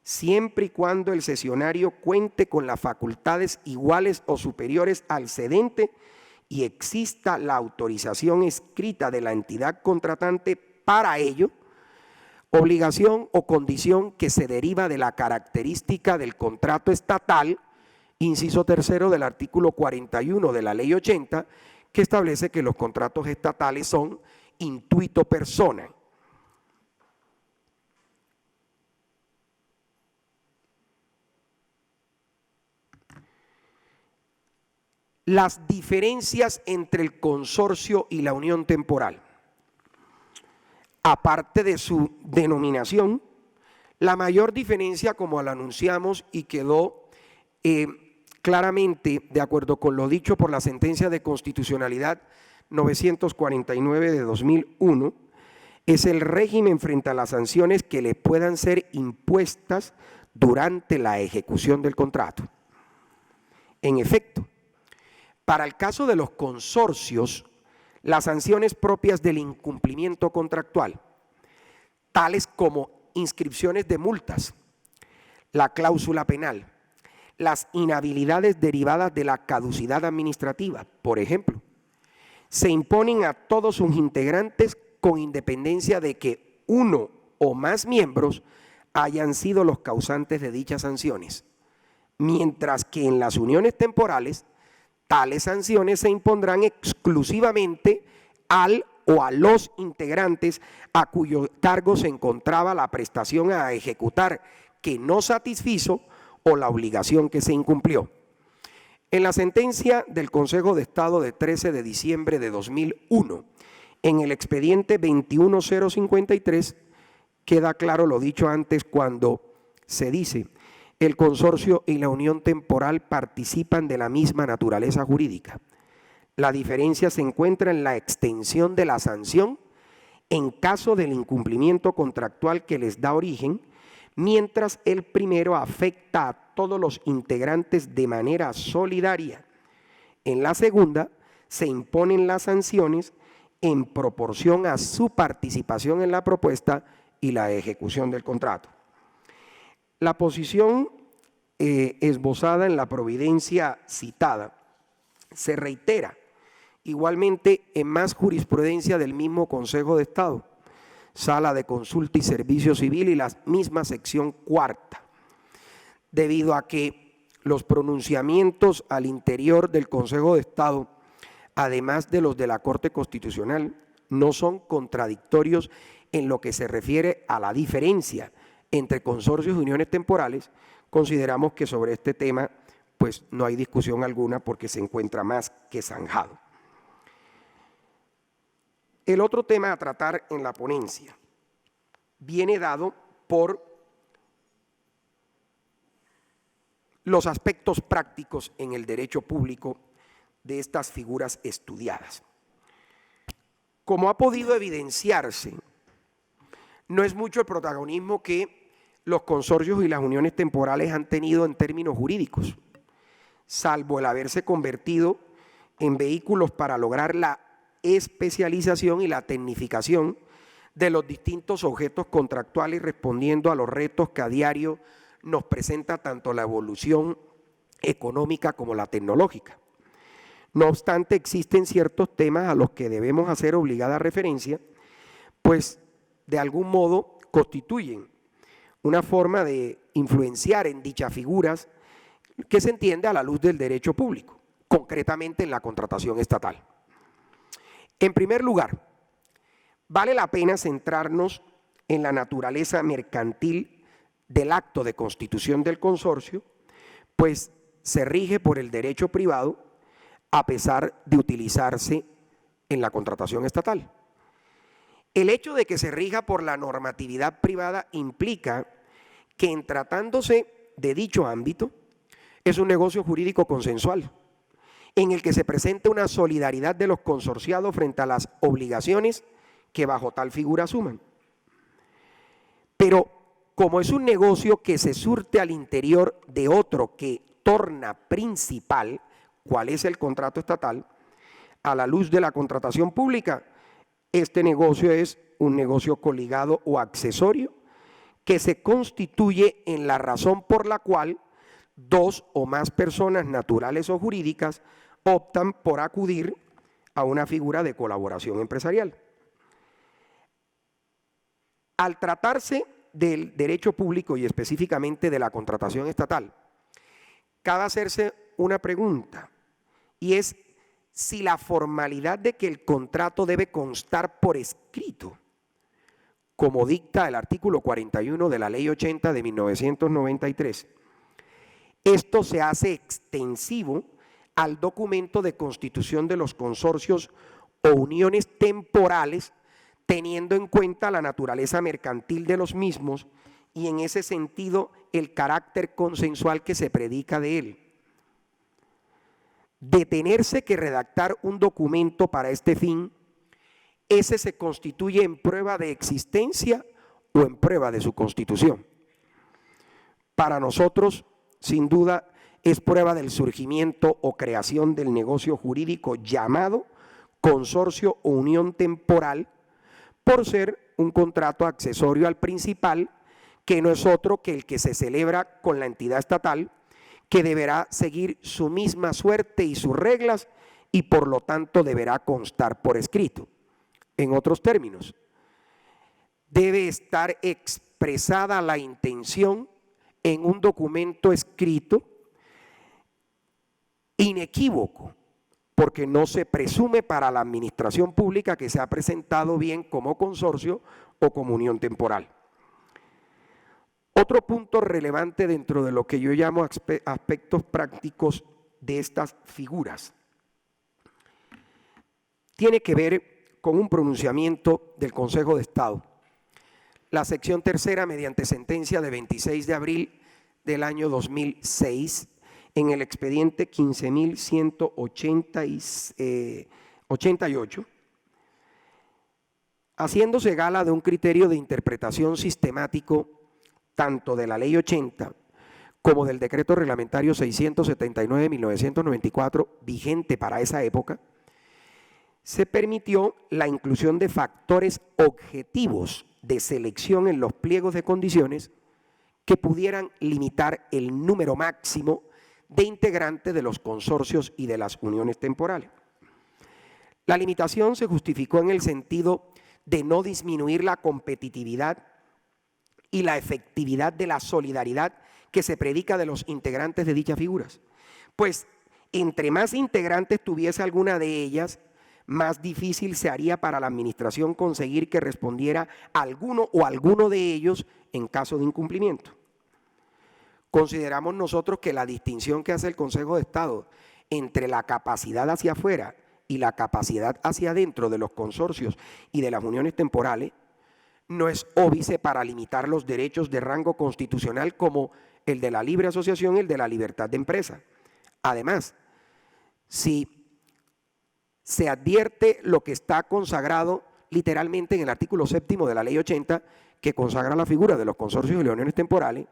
siempre y cuando el cesionario cuente con las facultades iguales o superiores al cedente y exista la autorización escrita de la entidad contratante para ello, obligación o condición que se deriva de la característica del contrato estatal, inciso tercero del artículo 41 de la Ley 80, que establece que los contratos estatales son intuito personae. Las diferencias entre el consorcio y la unión temporal. Aparte de su denominación, la mayor diferencia, como la anunciamos y quedó claramente de acuerdo con lo dicho por la sentencia de constitucionalidad 949 de 2001, es el régimen frente a las sanciones que le puedan ser impuestas durante la ejecución del contrato. En efecto, para el caso de los consorcios, las sanciones propias del incumplimiento contractual, tales como inscripciones de multas, la cláusula penal, las inhabilidades derivadas de la caducidad administrativa, por ejemplo, se imponen a todos sus integrantes con independencia de que uno o más miembros hayan sido los causantes de dichas sanciones, mientras que en las uniones temporales, tales sanciones se impondrán exclusivamente al o a los integrantes a cuyo cargo se encontraba la prestación a ejecutar que no satisfizo o la obligación que se incumplió. En la sentencia del Consejo de Estado de 13 de diciembre de 2001, en el expediente 21053, queda claro lo dicho antes cuando se dice: el consorcio y la unión temporal participan de la misma naturaleza jurídica. La diferencia se encuentra en la extensión de la sanción en caso del incumplimiento contractual que les da origen, mientras el primero afecta a todos los integrantes de manera solidaria. En la segunda, se imponen las sanciones en proporción a su participación en la propuesta y la ejecución del contrato. La posición esbozada en la providencia citada se reitera igualmente en más jurisprudencia del mismo Consejo de Estado, Sala de Consulta y Servicio Civil y la misma sección cuarta, debido a que los pronunciamientos al interior del Consejo de Estado, además de los de la Corte Constitucional, no son contradictorios en lo que se refiere a la diferencia entre consorcios y uniones temporales. Consideramos que sobre este tema pues no hay discusión alguna porque se encuentra más que zanjado. El otro tema a tratar en la ponencia viene dado por los aspectos prácticos en el derecho público de estas figuras estudiadas. Como ha podido evidenciarse, no es mucho el protagonismo que los consorcios y las uniones temporales han tenido en términos jurídicos, salvo el haberse convertido en vehículos para lograr la especialización y la tecnificación de los distintos objetos contractuales, respondiendo a los retos que a diario nos presenta tanto la evolución económica como la tecnológica. No obstante, existen ciertos temas a los que debemos hacer obligada referencia, pues de algún modo constituyen una forma de influenciar en dichas figuras que se entiende a la luz del derecho público, concretamente en la contratación estatal. En primer lugar, vale la pena centrarnos en la naturaleza mercantil del acto de constitución del consorcio, pues se rige por el derecho privado a pesar de utilizarse en la contratación estatal. El hecho de que se rija por la normatividad privada implica que en tratándose de dicho ámbito es un negocio jurídico consensual, en el que se presenta una solidaridad de los consorciados frente a las obligaciones que bajo tal figura asuman. Pero como es un negocio que se surte al interior de otro que torna principal, ¿cuál es el contrato estatal?, a la luz de la contratación pública, este negocio es un negocio coligado o accesorio que se constituye en la razón por la cual dos o más personas naturales o jurídicas optan por acudir a una figura de colaboración empresarial. Al tratarse del derecho público y específicamente de la contratación estatal, cabe hacerse una pregunta, y es si la formalidad de que el contrato debe constar por escrito, como dicta el artículo 41 de la Ley 80 de 1993, esto se hace extensivo al documento de constitución de los consorcios o uniones temporales, teniendo en cuenta la naturaleza mercantil de los mismos y en ese sentido el carácter consensual que se predica de él. De tenerse que redactar un documento para este fin, ese se constituye en prueba de existencia o en prueba de su constitución. Para nosotros, sin duda, es prueba del surgimiento o creación del negocio jurídico llamado consorcio o unión temporal, por ser un contrato accesorio al principal, que no es otro que el que se celebra con la entidad estatal, que deberá seguir su misma suerte y sus reglas y por lo tanto deberá constar por escrito. En otros términos, debe estar expresada la intención en un documento escrito inequívoco, porque no se presume para la administración pública que se ha presentado bien como consorcio o como unión temporal. Otro punto relevante dentro de lo que yo llamo aspectos prácticos de estas figuras tiene que ver con un pronunciamiento del Consejo de Estado. La sección tercera, mediante sentencia de 26 de abril del año 2006, en el expediente 15.188, haciéndose gala de un criterio de interpretación sistemático tanto de la Ley 80 como del Decreto Reglamentario 679 de 1994, vigente para esa época, se permitió la inclusión de factores objetivos de selección en los pliegos de condiciones que pudieran limitar el número máximo de integrantes de los consorcios y de las uniones temporales. La limitación se justificó en el sentido de no disminuir la competitividad y la efectividad de la solidaridad que se predica de los integrantes de dichas figuras. Pues entre más integrantes tuviese alguna de ellas, más difícil se haría para la administración conseguir que respondiera alguno o alguno de ellos en caso de incumplimiento. Consideramos nosotros que la distinción que hace el Consejo de Estado entre la capacidad hacia afuera y la capacidad hacia adentro de los consorcios y de las uniones temporales no es óbice para limitar los derechos de rango constitucional como el de la libre asociación y el de la libertad de empresa. Además, si se advierte lo que está consagrado literalmente en el artículo 7º de la Ley 80, que consagra la figura de los consorcios y las uniones temporales,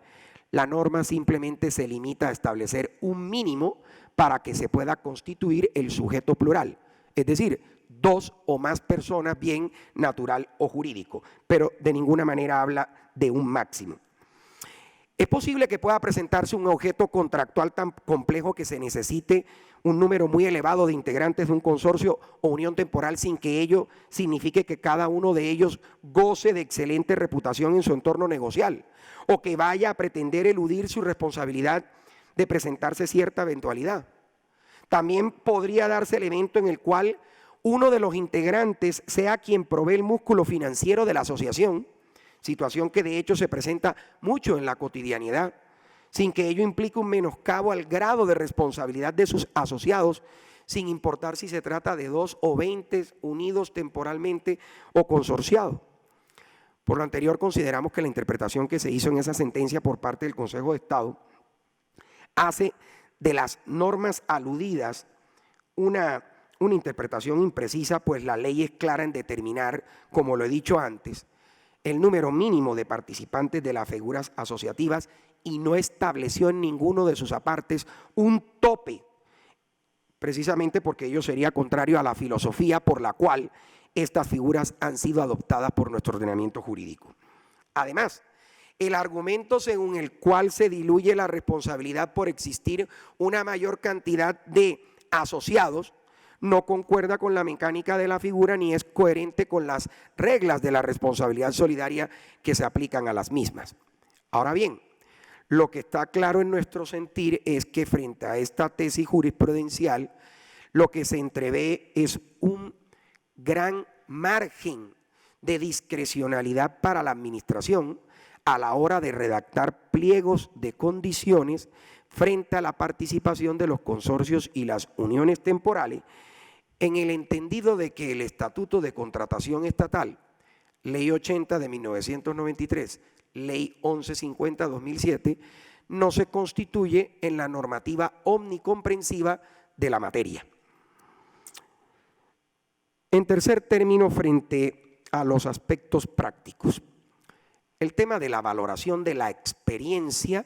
la norma simplemente se limita a establecer un mínimo para que se pueda constituir el sujeto plural, es decir, dos o más personas, bien natural o jurídico, pero de ninguna manera habla de un máximo. Es posible que pueda presentarse un objeto contractual tan complejo que se necesite un número muy elevado de integrantes de un consorcio o unión temporal sin que ello signifique que cada uno de ellos goce de excelente reputación en su entorno negocial o que vaya a pretender eludir su responsabilidad de presentarse cierta eventualidad. También podría darse el evento en el cual uno de los integrantes sea quien provee el músculo financiero de la asociación, situación que de hecho se presenta mucho en la cotidianidad, sin que ello implique un menoscabo al grado de responsabilidad de sus asociados, sin importar si se trata de 2 o 20 unidos temporalmente o consorciados. Por lo anterior, consideramos que la interpretación que se hizo en esa sentencia por parte del Consejo de Estado hace de las normas aludidas una interpretación imprecisa, pues la ley es clara en determinar, como lo he dicho antes, el número mínimo de participantes de las figuras asociativas y no estableció en ninguno de sus apartes un tope precisamente porque ello sería contrario a la filosofía por la cual estas figuras han sido adoptadas por nuestro ordenamiento jurídico. Además, el argumento según el cual se diluye la responsabilidad por existir una mayor cantidad de asociados no concuerda con la mecánica de la figura ni es coherente con las reglas de la responsabilidad solidaria que se aplican a las mismas. Ahora bien, lo que está claro en nuestro sentir es que frente a esta tesis jurisprudencial, lo que se entrevé es un gran margen de discrecionalidad para la administración a la hora de redactar pliegos de condiciones frente a la participación de los consorcios y las uniones temporales, en el entendido de que el Estatuto de Contratación Estatal, Ley 80 de 1993, Ley 1150 de 2007, no se constituye en la normativa omnicomprensiva de la materia. En tercer término, frente a los aspectos prácticos, el tema de la valoración de la experiencia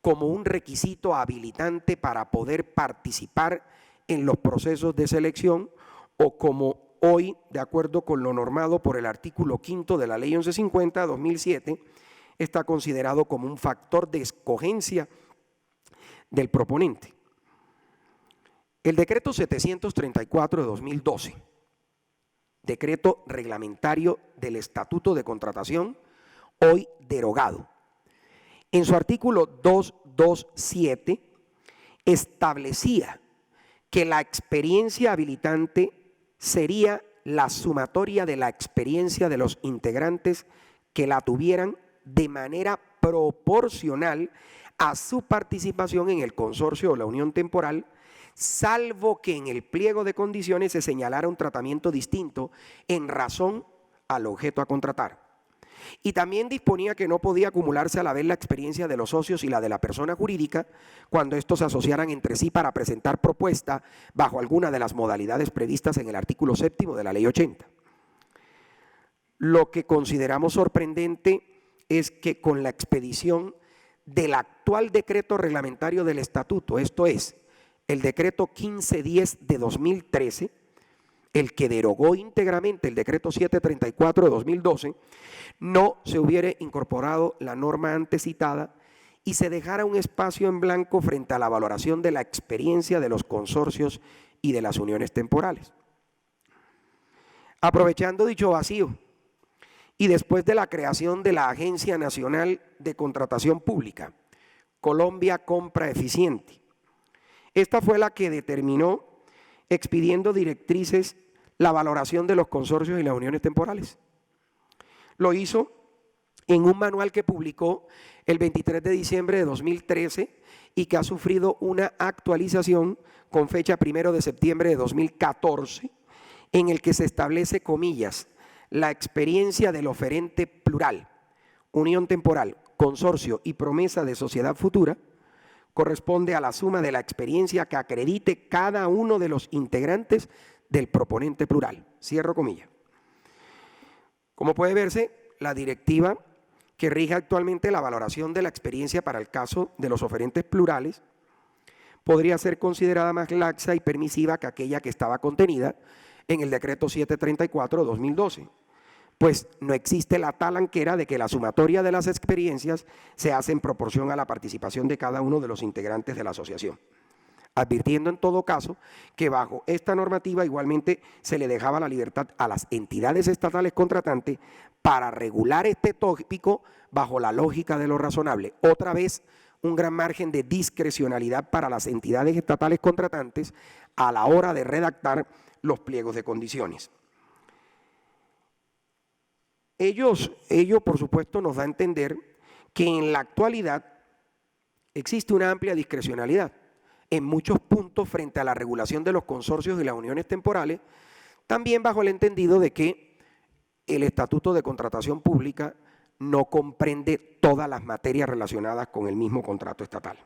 como un requisito habilitante para poder participar en los procesos de selección o como hoy, de acuerdo con lo normado por el artículo 5 de la Ley 1150 de 2007, está considerado como un factor de escogencia del proponente. El decreto 734 de 2012, decreto reglamentario del Estatuto de Contratación, hoy derogado, en su artículo 227 establecía que la experiencia habilitante sería la sumatoria de la experiencia de los integrantes que la tuvieran de manera proporcional a su participación en el consorcio o la unión temporal, salvo que en el pliego de condiciones se señalara un tratamiento distinto en razón al objeto a contratar. Y también disponía que no podía acumularse a la vez la experiencia de los socios y la de la persona jurídica cuando estos se asociaran entre sí para presentar propuesta bajo alguna de las modalidades previstas en el artículo 7º de la Ley 80. Lo que consideramos sorprendente es que con la expedición del actual decreto reglamentario del Estatuto, esto es, el decreto 1510 de 2013, el que derogó íntegramente el decreto 734 de 2012, no se hubiera incorporado la norma antes citada y se dejara un espacio en blanco frente a la valoración de la experiencia de los consorcios y de las uniones temporales. Aprovechando dicho vacío, y después de la creación de la Agencia Nacional de Contratación Pública, Colombia Compra Eficiente, esta fue la que determinó, expidiendo directrices, la valoración de los consorcios y las uniones temporales. Lo hizo en un manual que publicó el 23 de diciembre de 2013 y que ha sufrido una actualización con fecha 1 de septiembre de 2014, en el que se establece, comillas, la experiencia del oferente plural, unión temporal, consorcio y promesa de sociedad futura, corresponde a la suma de la experiencia que acredite cada uno de los integrantes del proponente plural. Cierro comillas. Como puede verse, la directiva que rige actualmente la valoración de la experiencia para el caso de los oferentes plurales podría ser considerada más laxa y permisiva que aquella que estaba contenida en el decreto 734 de 2012, pues no existe la talanquera de que la sumatoria de las experiencias se hace en proporción a la participación de cada uno de los integrantes de la asociación, advirtiendo en todo caso que bajo esta normativa igualmente se le dejaba la libertad a las entidades estatales contratantes para regular este tópico bajo la lógica de lo razonable. Otra vez, un gran margen de discrecionalidad para las entidades estatales contratantes a la hora de redactar los pliegos de condiciones. Ello, por supuesto, nos da a entender que en la actualidad existe una amplia discrecionalidad en muchos puntos frente a la regulación de los consorcios y las uniones temporales, también bajo el entendido de que el Estatuto de Contratación Pública no comprende todas las materias relacionadas con el mismo contrato estatal.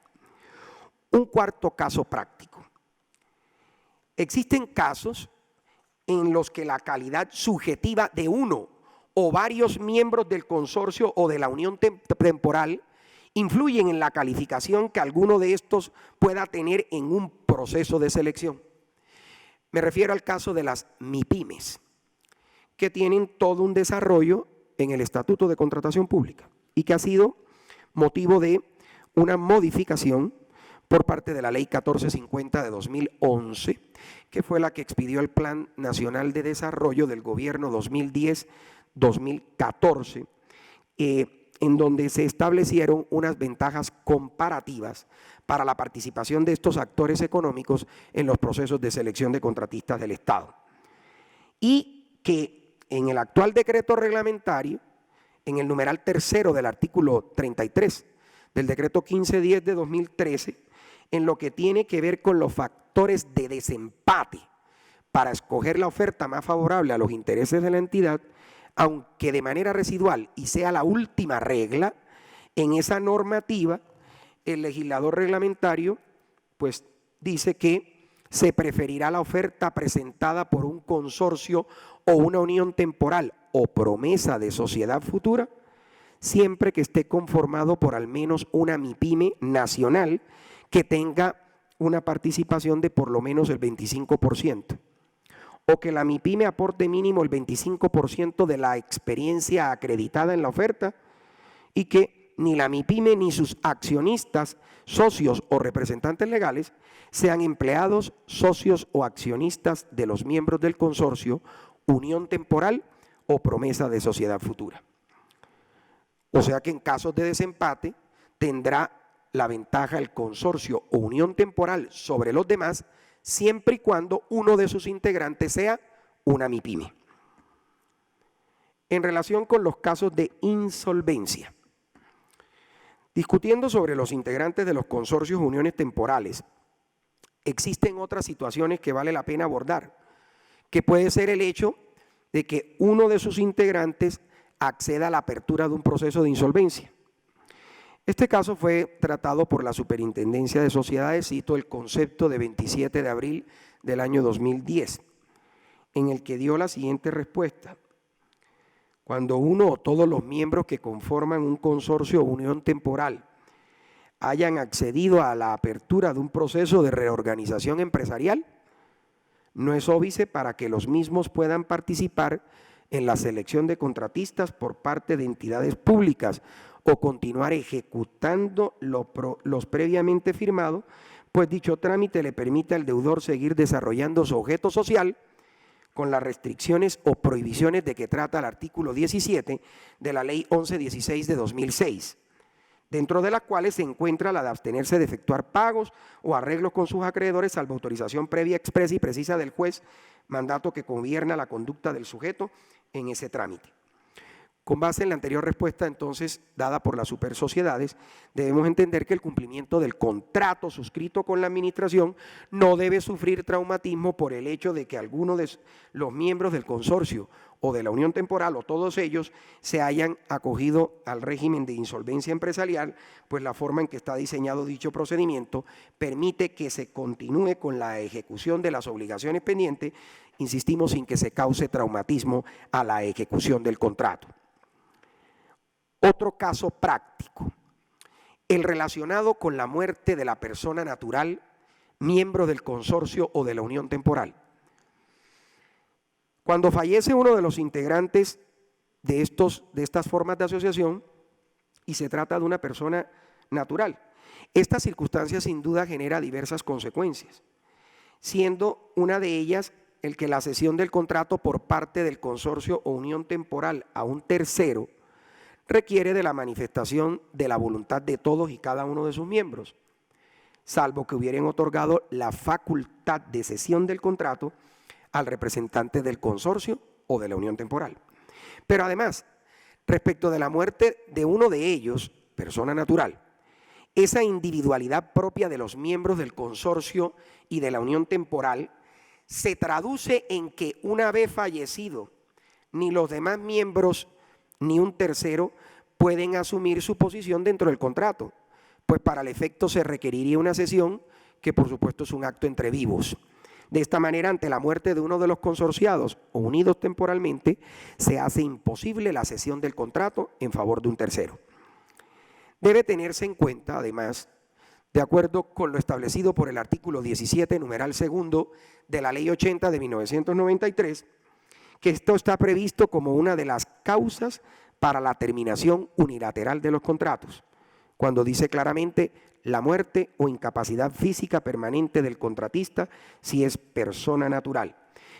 Un cuarto caso práctico. Existen casos en los que la calidad subjetiva de uno o varios miembros del consorcio o de la unión temporal influyen en la calificación que alguno de estos pueda tener en un proceso de selección. Me refiero al caso de las MIPYMES, que tienen todo un desarrollo en el Estatuto de Contratación Pública y que ha sido motivo de una modificación por parte de la Ley 1450 de 2011, que fue la que expidió el Plan Nacional de Desarrollo del Gobierno 2010-2014, en donde se establecieron unas ventajas comparativas para la participación de estos actores económicos en los procesos de selección de contratistas del Estado. Y que en el actual decreto reglamentario, en el numeral tercero del artículo 33 del decreto 1510 de 2013, en lo que tiene que ver con los factores de desempate para escoger la oferta más favorable a los intereses de la entidad, aunque de manera residual y sea la última regla, en esa normativa el legislador reglamentario pues dice que se preferirá la oferta presentada por un consorcio o una unión temporal o promesa de sociedad futura, siempre que esté conformado por al menos una MIPYME nacional que tenga una participación de por lo menos el 25%, o que la MIPYME aporte mínimo el 25% de la experiencia acreditada en la oferta y que ni la MIPYME ni sus accionistas, socios o representantes legales sean empleados, socios o accionistas de los miembros del consorcio, unión temporal o promesa de sociedad futura. O sea que en casos de desempate tendrá la ventaja el consorcio o unión temporal sobre los demás, siempre y cuando uno de sus integrantes sea una MIPYME. En relación con los casos de insolvencia, discutiendo sobre los integrantes de los consorcios o uniones temporales, existen otras situaciones que vale la pena abordar, que puede ser el hecho de que uno de sus integrantes acceda a la apertura de un proceso de insolvencia. Este caso fue tratado por la Superintendencia de Sociedades, cito el concepto de 27 de abril del año 2010, en el que dio la siguiente respuesta. Cuando uno o todos los miembros que conforman un consorcio o unión temporal hayan accedido a la apertura de un proceso de reorganización empresarial, no es óbice para que los mismos puedan participar en la selección de contratistas por parte de entidades públicas o continuar ejecutando los previamente firmados, pues dicho trámite le permite al deudor seguir desarrollando su objeto social con las restricciones o prohibiciones de que trata el artículo 17 de la Ley 1116 de 2006, dentro de las cuales se encuentra la de abstenerse de efectuar pagos o arreglos con sus acreedores, salvo autorización previa, expresa y precisa del juez, mandato que gobierna la conducta del sujeto en ese trámite. Con base en la anterior respuesta, entonces, dada por las supersociedades, debemos entender que el cumplimiento del contrato suscrito con la administración no debe sufrir traumatismo por el hecho de que alguno de los miembros del consorcio o de la unión temporal o todos ellos se hayan acogido al régimen de insolvencia empresarial, pues la forma en que está diseñado dicho procedimiento permite que se continúe con la ejecución de las obligaciones pendientes, insistimos, sin que se cause traumatismo a la ejecución del contrato. Otro caso práctico, el relacionado con la muerte de la persona natural, miembro del consorcio o de la unión temporal. Cuando fallece uno de los integrantes de estas formas de asociación y se trata de una persona natural, esta circunstancia sin duda genera diversas consecuencias, siendo una de ellas el que la cesión del contrato por parte del consorcio o unión temporal a un tercero requiere de la manifestación de la voluntad de todos y cada uno de sus miembros, salvo que hubieran otorgado la facultad de cesión del contrato al representante del consorcio o de la unión temporal. Pero además, respecto de la muerte de uno de ellos, persona natural, esa individualidad propia de los miembros del consorcio y de la unión temporal se traduce en que una vez fallecido, ni los demás miembros ni un tercero pueden asumir su posición dentro del contrato, pues para el efecto se requeriría una cesión que por supuesto es un acto entre vivos. De esta manera, ante la muerte de uno de los consorciados o unidos temporalmente, se hace imposible la cesión del contrato en favor de un tercero. Debe tenerse en cuenta, además, de acuerdo con lo establecido por el artículo 17, numeral segundo de la Ley 80 de 1993, que esto está previsto como una de las causas para la terminación unilateral de los contratos, cuando dice claramente la muerte o incapacidad física permanente del contratista si es persona natural.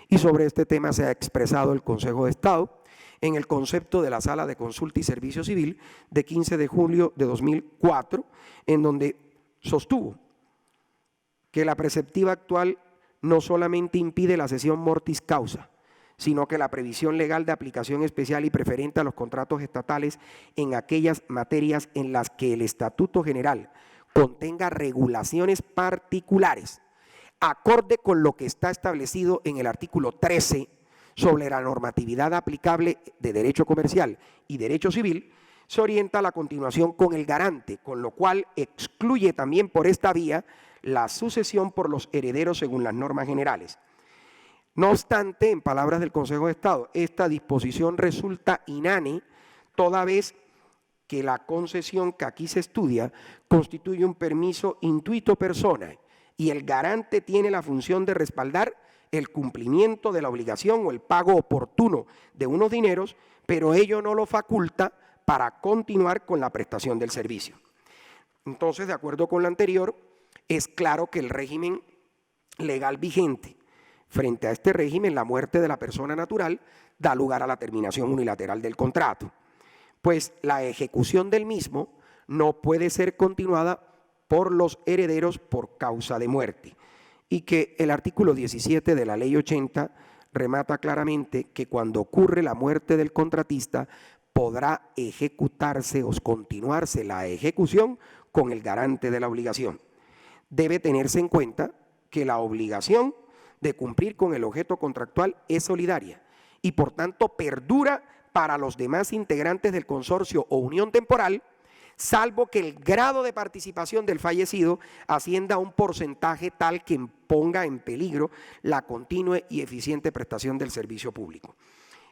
Y sobre este tema se ha expresado el Consejo de Estado en el concepto de la Sala de Consulta y Servicio Civil de 15 de julio de 2004, en donde sostuvo que la preceptiva actual no solamente impide la cesión mortis causa, sino que la previsión legal de aplicación especial y preferente a los contratos estatales en aquellas materias en las que el Estatuto General contenga regulaciones particulares, acorde con lo que está establecido en el artículo 13 sobre la normatividad aplicable de derecho comercial y derecho civil, se orienta a la continuación con el garante, con lo cual excluye también por esta vía la sucesión por los herederos según las normas generales. No obstante, en palabras del Consejo de Estado, esta disposición resulta inane toda vez que la concesión que aquí se estudia constituye un permiso intuito personae y el garante tiene la función de respaldar el cumplimiento de la obligación o el pago oportuno de unos dineros, pero ello no lo faculta para continuar con la prestación del servicio. Entonces, de acuerdo con lo anterior, es claro que el régimen legal vigente frente a este régimen, la muerte de la persona natural da lugar a la terminación unilateral del contrato, pues la ejecución del mismo no puede ser continuada por los herederos por causa de muerte, y que el artículo 17 de la Ley 80 remata claramente que cuando ocurre la muerte del contratista podrá ejecutarse o continuarse la ejecución con el garante de la obligación. Debe tenerse en cuenta que la obligación de cumplir con el objeto contractual es solidaria y por tanto perdura para los demás integrantes del consorcio o unión temporal, salvo que el grado de participación del fallecido ascienda a un porcentaje tal que ponga en peligro la continua y eficiente prestación del servicio público.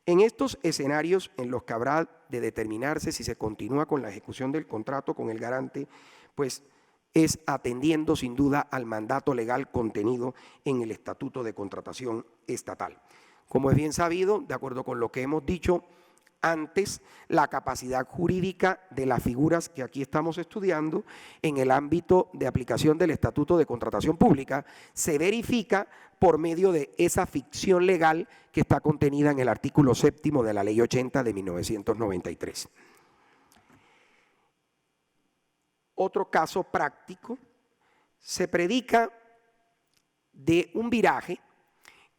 En estos escenarios en los que habrá de determinarse si se continúa con la ejecución del contrato con el garante, pues es atendiendo sin duda al mandato legal contenido en el Estatuto de Contratación Estatal. Como es bien sabido, de acuerdo con lo que hemos dicho antes, la capacidad jurídica de las figuras que aquí estamos estudiando en el ámbito de aplicación del Estatuto de Contratación Pública se verifica por medio de esa ficción legal que está contenida en el artículo 7º de la Ley 80 de 1993. Otro caso práctico se predica de un viraje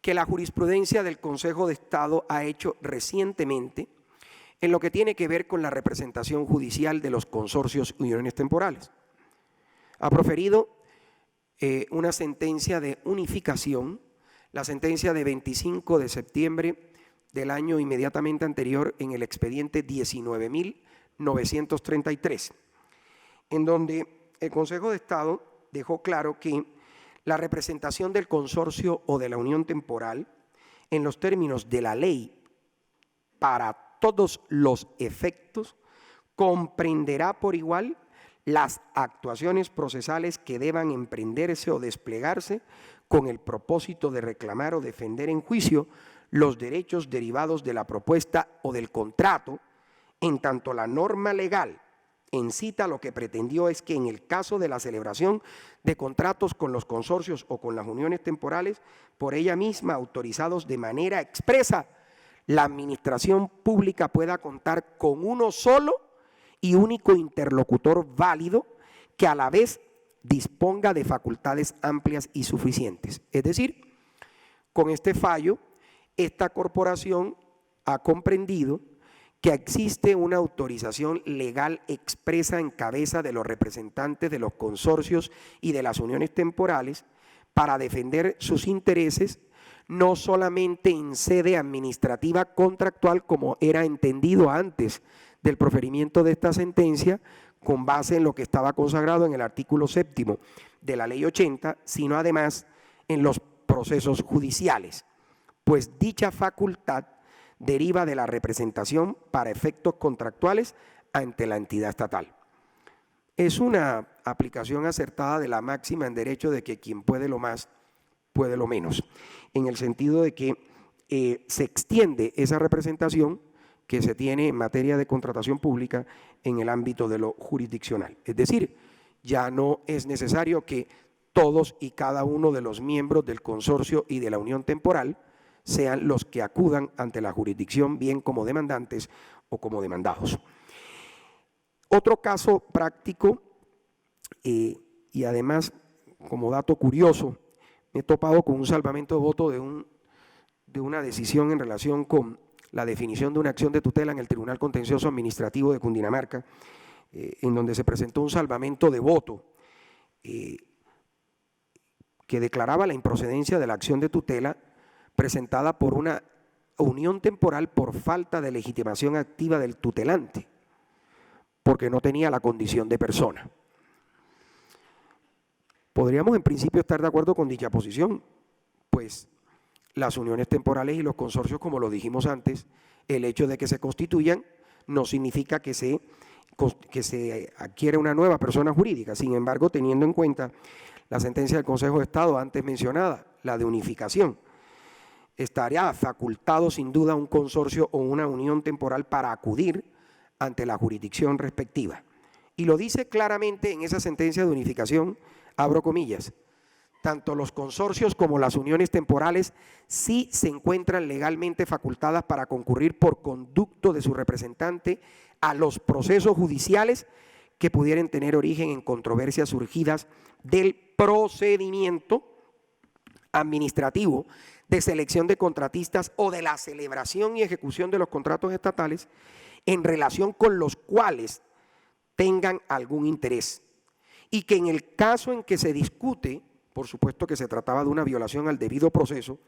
que la jurisprudencia del Consejo de Estado ha hecho recientemente en lo que tiene que ver con la representación judicial de los consorcios y uniones temporales. Ha proferido una sentencia de unificación, la sentencia de 25 de septiembre del año inmediatamente anterior en el expediente 19.933, en donde el Consejo de Estado dejó claro que la representación del consorcio o de la unión temporal en los términos de la ley para todos los efectos comprenderá por igual las actuaciones procesales que deban emprenderse o desplegarse con el propósito de reclamar o defender en juicio los derechos derivados de la propuesta o del contrato, en tanto la norma legal en cita lo que pretendió es que en el caso de la celebración de contratos con los consorcios o con las uniones temporales, por ella misma autorizados de manera expresa, la administración pública pueda contar con uno solo y único interlocutor válido que a la vez disponga de facultades amplias y suficientes. Es decir, con este fallo, esta corporación ha comprendido que existe una autorización legal expresa en cabeza de los representantes de los consorcios y de las uniones temporales para defender sus intereses, no solamente en sede administrativa contractual como era entendido antes del proferimiento de esta sentencia, con base en lo que estaba consagrado en el artículo 7º de la Ley 80, sino además en los procesos judiciales, pues dicha facultad deriva de la representación para efectos contractuales ante la entidad estatal. Es una aplicación acertada de la máxima en derecho de que quien puede lo más, puede lo menos, en el sentido de que se extiende esa representación que se tiene en materia de contratación pública en el ámbito de lo jurisdiccional. Es decir, ya no es necesario que todos y cada uno de los miembros del consorcio y de la unión temporal sean los que acudan ante la jurisdicción, bien como demandantes o como demandados. Otro caso práctico, y además como dato curioso, me he topado con un salvamento de voto de una decisión en relación con la definición de una acción de tutela en el Tribunal Contencioso Administrativo de Cundinamarca, en donde se presentó un salvamento de voto que declaraba la improcedencia de la acción de tutela presentada por una unión temporal por falta de legitimación activa del tutelante, porque no tenía la condición de persona. Podríamos en principio estar de acuerdo con dicha posición, pues las uniones temporales y los consorcios, como lo dijimos antes, el hecho de que se constituyan no significa que se adquiere una nueva persona jurídica. Sin embargo, teniendo en cuenta la sentencia del Consejo de Estado antes mencionada, la de unificación, estaría facultado sin duda un consorcio o una unión temporal para acudir ante la jurisdicción respectiva. Y lo dice claramente en esa sentencia de unificación, abro comillas, tanto los consorcios como las uniones temporales sí se encuentran legalmente facultadas para concurrir por conducto de su representante a los procesos judiciales que pudieran tener origen en controversias surgidas del procedimiento administrativo de selección de contratistas o de la celebración y ejecución de los contratos estatales en relación con los cuales tengan algún interés. Y que en el caso en que se discute, por supuesto que se trataba de una violación al debido proceso,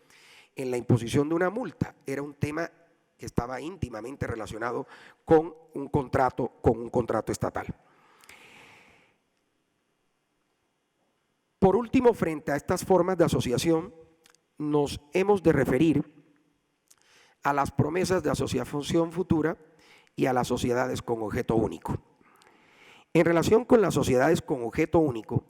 en la imposición de una multa, era un tema que estaba íntimamente relacionado con un contrato estatal. Por último, frente a estas formas de asociación, nos hemos de referir a las promesas de asociación futura y a las sociedades con objeto único. En relación con las sociedades con objeto único,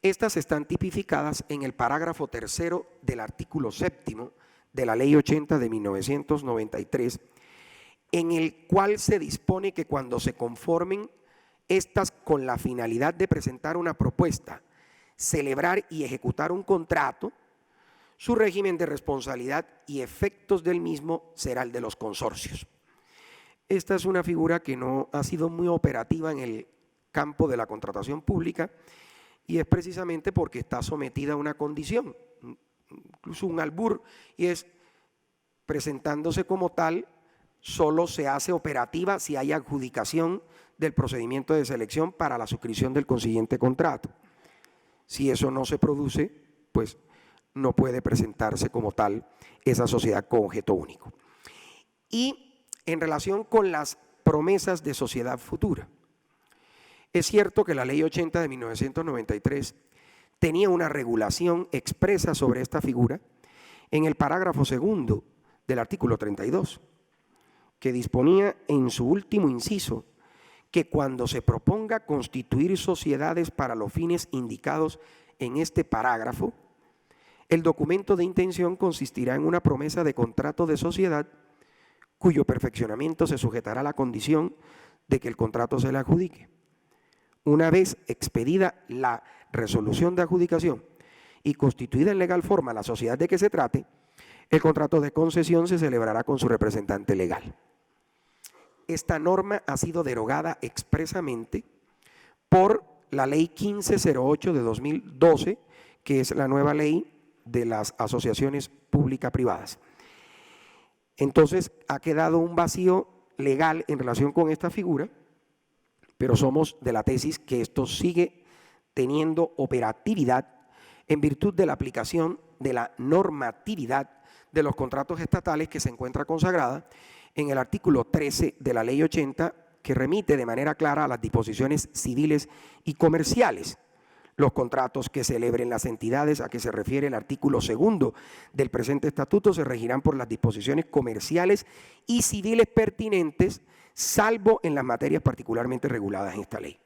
estas están tipificadas en el parágrafo 3º del artículo 7º de la Ley 80 de 1993, en el cual se dispone que cuando se conformen estas con la finalidad de presentar una propuesta, celebrar y ejecutar un contrato, su régimen de responsabilidad y efectos del mismo será el de los consorcios. Esta es una figura que no ha sido muy operativa en el campo de la contratación pública y es precisamente porque está sometida a una condición, incluso un albur, y es presentándose como tal, solo se hace operativa si hay adjudicación del procedimiento de selección para la suscripción del consiguiente contrato. Si eso no se produce, pues no puede presentarse como tal esa sociedad con objeto único. Y en relación con las promesas de sociedad futura, es cierto que la Ley 80 de 1993 tenía una regulación expresa sobre esta figura en el parágrafo 2º del artículo 32, que disponía en su último inciso que cuando se proponga constituir sociedades para los fines indicados en este parágrafo, el documento de intención consistirá en una promesa de contrato de sociedad cuyo perfeccionamiento se sujetará a la condición de que el contrato se le adjudique. Una vez expedida la resolución de adjudicación y constituida en legal forma la sociedad de que se trate, el contrato de concesión se celebrará con su representante legal. Esta norma ha sido derogada expresamente por la Ley 1508 de 2012, que es la nueva ley de las asociaciones pública-privadas. Entonces, ha quedado un vacío legal en relación con esta figura, pero somos de la tesis que esto sigue teniendo operatividad en virtud de la aplicación de la normatividad de los contratos estatales que se encuentra consagrada en el artículo 13 de la Ley 80, que remite de manera clara a las disposiciones civiles y comerciales. Los contratos que celebren las entidades a que se refiere el artículo 2 del presente estatuto se regirán por las disposiciones comerciales y civiles pertinentes, salvo en las materias particularmente reguladas en esta ley.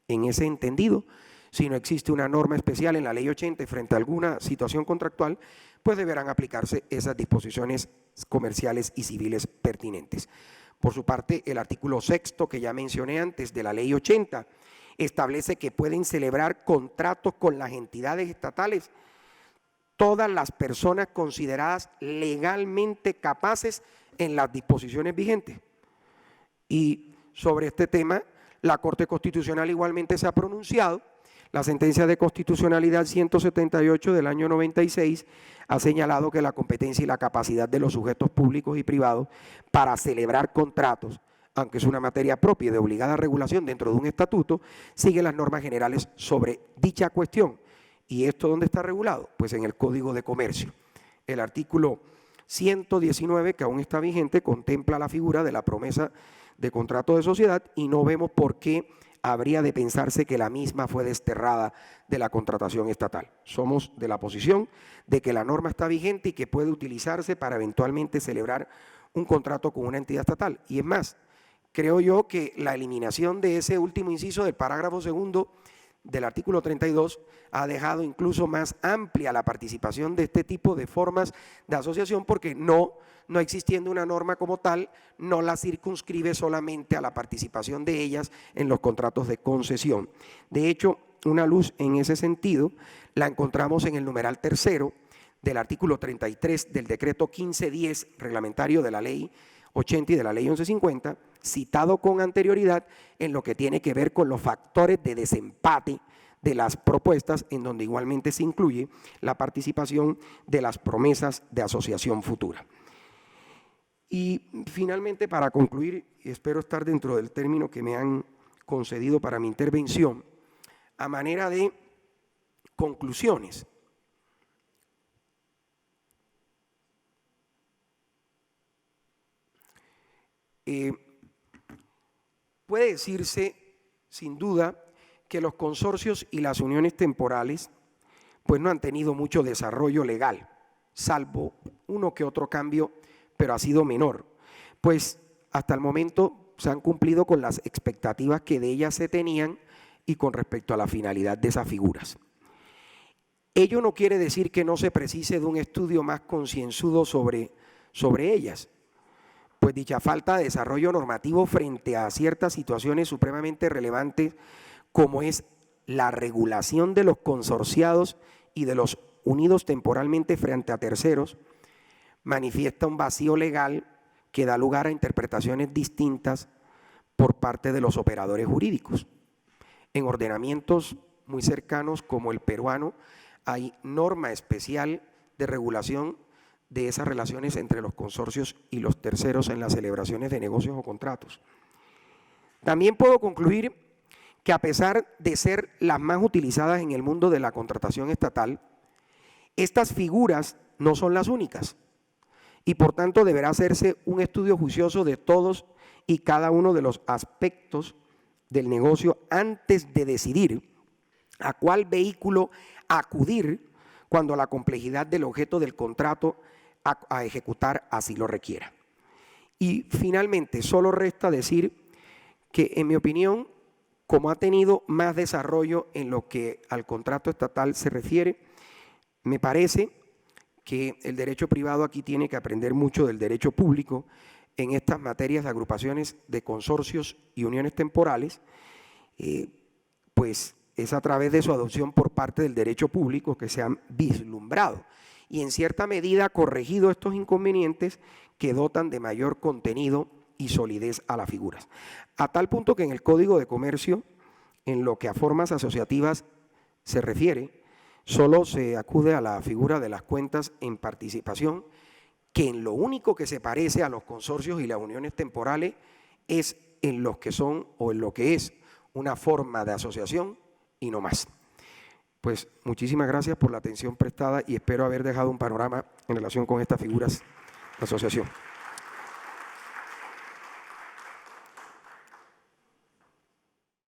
en ese entendido. Si no existe una norma especial en la Ley 80 y frente a alguna situación contractual, pues deberán aplicarse esas disposiciones comerciales y civiles pertinentes. Por su parte, el artículo 6º que ya mencioné antes de la Ley 80 establece que pueden celebrar contratos con las entidades estatales todas las personas consideradas legalmente capaces en las disposiciones vigentes. Y sobre este tema, la Corte Constitucional igualmente se ha pronunciado. La sentencia de constitucionalidad 178 del año 96 ha señalado que la competencia y la capacidad de los sujetos públicos y privados para celebrar contratos, aunque es una materia propia y de obligada regulación dentro de un estatuto, sigue las normas generales sobre dicha cuestión. ¿Y esto dónde está regulado? Pues en el Código de Comercio. El artículo 119, que aún está vigente, contempla la figura de la promesa de contrato de sociedad y no vemos por qué habría de pensarse que la misma fue desterrada de la contratación estatal. Somos de la posición de que la norma está vigente y que puede utilizarse para eventualmente celebrar un contrato con una entidad estatal. Y es más, creo yo que la eliminación de ese último inciso del parágrafo 2º del artículo 32 ha dejado incluso más amplia la participación de este tipo de formas de asociación, porque no existiendo una norma como tal, no la circunscribe solamente a la participación de ellas en los contratos de concesión. De hecho, una luz en ese sentido la encontramos en el numeral 3º del artículo 33 del decreto 1510 reglamentario de la ley 80 y de la ley 1150, citado con anterioridad en lo que tiene que ver con los factores de desempate de las propuestas, en donde igualmente se incluye la participación de las promesas de asociación futura. Y finalmente, para concluir, y espero estar dentro del término que me han concedido para mi intervención, a manera de conclusiones, puede decirse, sin duda, que los consorcios y las uniones temporales pues no han tenido mucho desarrollo legal, salvo uno que otro cambio, pero ha sido menor, pues hasta el momento se han cumplido con las expectativas que de ellas se tenían y con respecto a la finalidad de esas figuras. Ello no quiere decir que no se precise de un estudio más concienzudo sobre ellas, pues dicha falta de desarrollo normativo frente a ciertas situaciones supremamente relevantes, como es la regulación de los consorciados y de los unidos temporalmente frente a terceros, manifiesta un vacío legal que da lugar a interpretaciones distintas por parte de los operadores jurídicos. En ordenamientos muy cercanos como el peruano hay norma especial de regulación de esas relaciones entre los consorcios y los terceros en las celebraciones de negocios o contratos. También puedo concluir que a pesar de ser las más utilizadas en el mundo de la contratación estatal, estas figuras no son las únicas y por tanto deberá hacerse un estudio juicioso de todos y cada uno de los aspectos del negocio antes de decidir a cuál vehículo acudir cuando la complejidad del objeto del contrato a ejecutar así lo requiera. Y finalmente, solo resta decir que, en mi opinión, como ha tenido más desarrollo en lo que al contrato estatal se refiere, me parece que el derecho privado aquí tiene que aprender mucho del derecho público en estas materias de agrupaciones de consorcios y uniones temporales, pues es a través de su adopción por parte del derecho público que se han vislumbrado y en cierta medida corregido estos inconvenientes que dotan de mayor contenido y solidez a las figuras. A tal punto que en el Código de Comercio, en lo que a formas asociativas se refiere, solo se acude a la figura de las cuentas en participación, que en lo único que se parece a los consorcios y las uniones temporales es en los que son o en lo que es una forma de asociación y no más. Pues muchísimas gracias por la atención prestada y espero haber dejado un panorama en relación con estas figuras de asociación.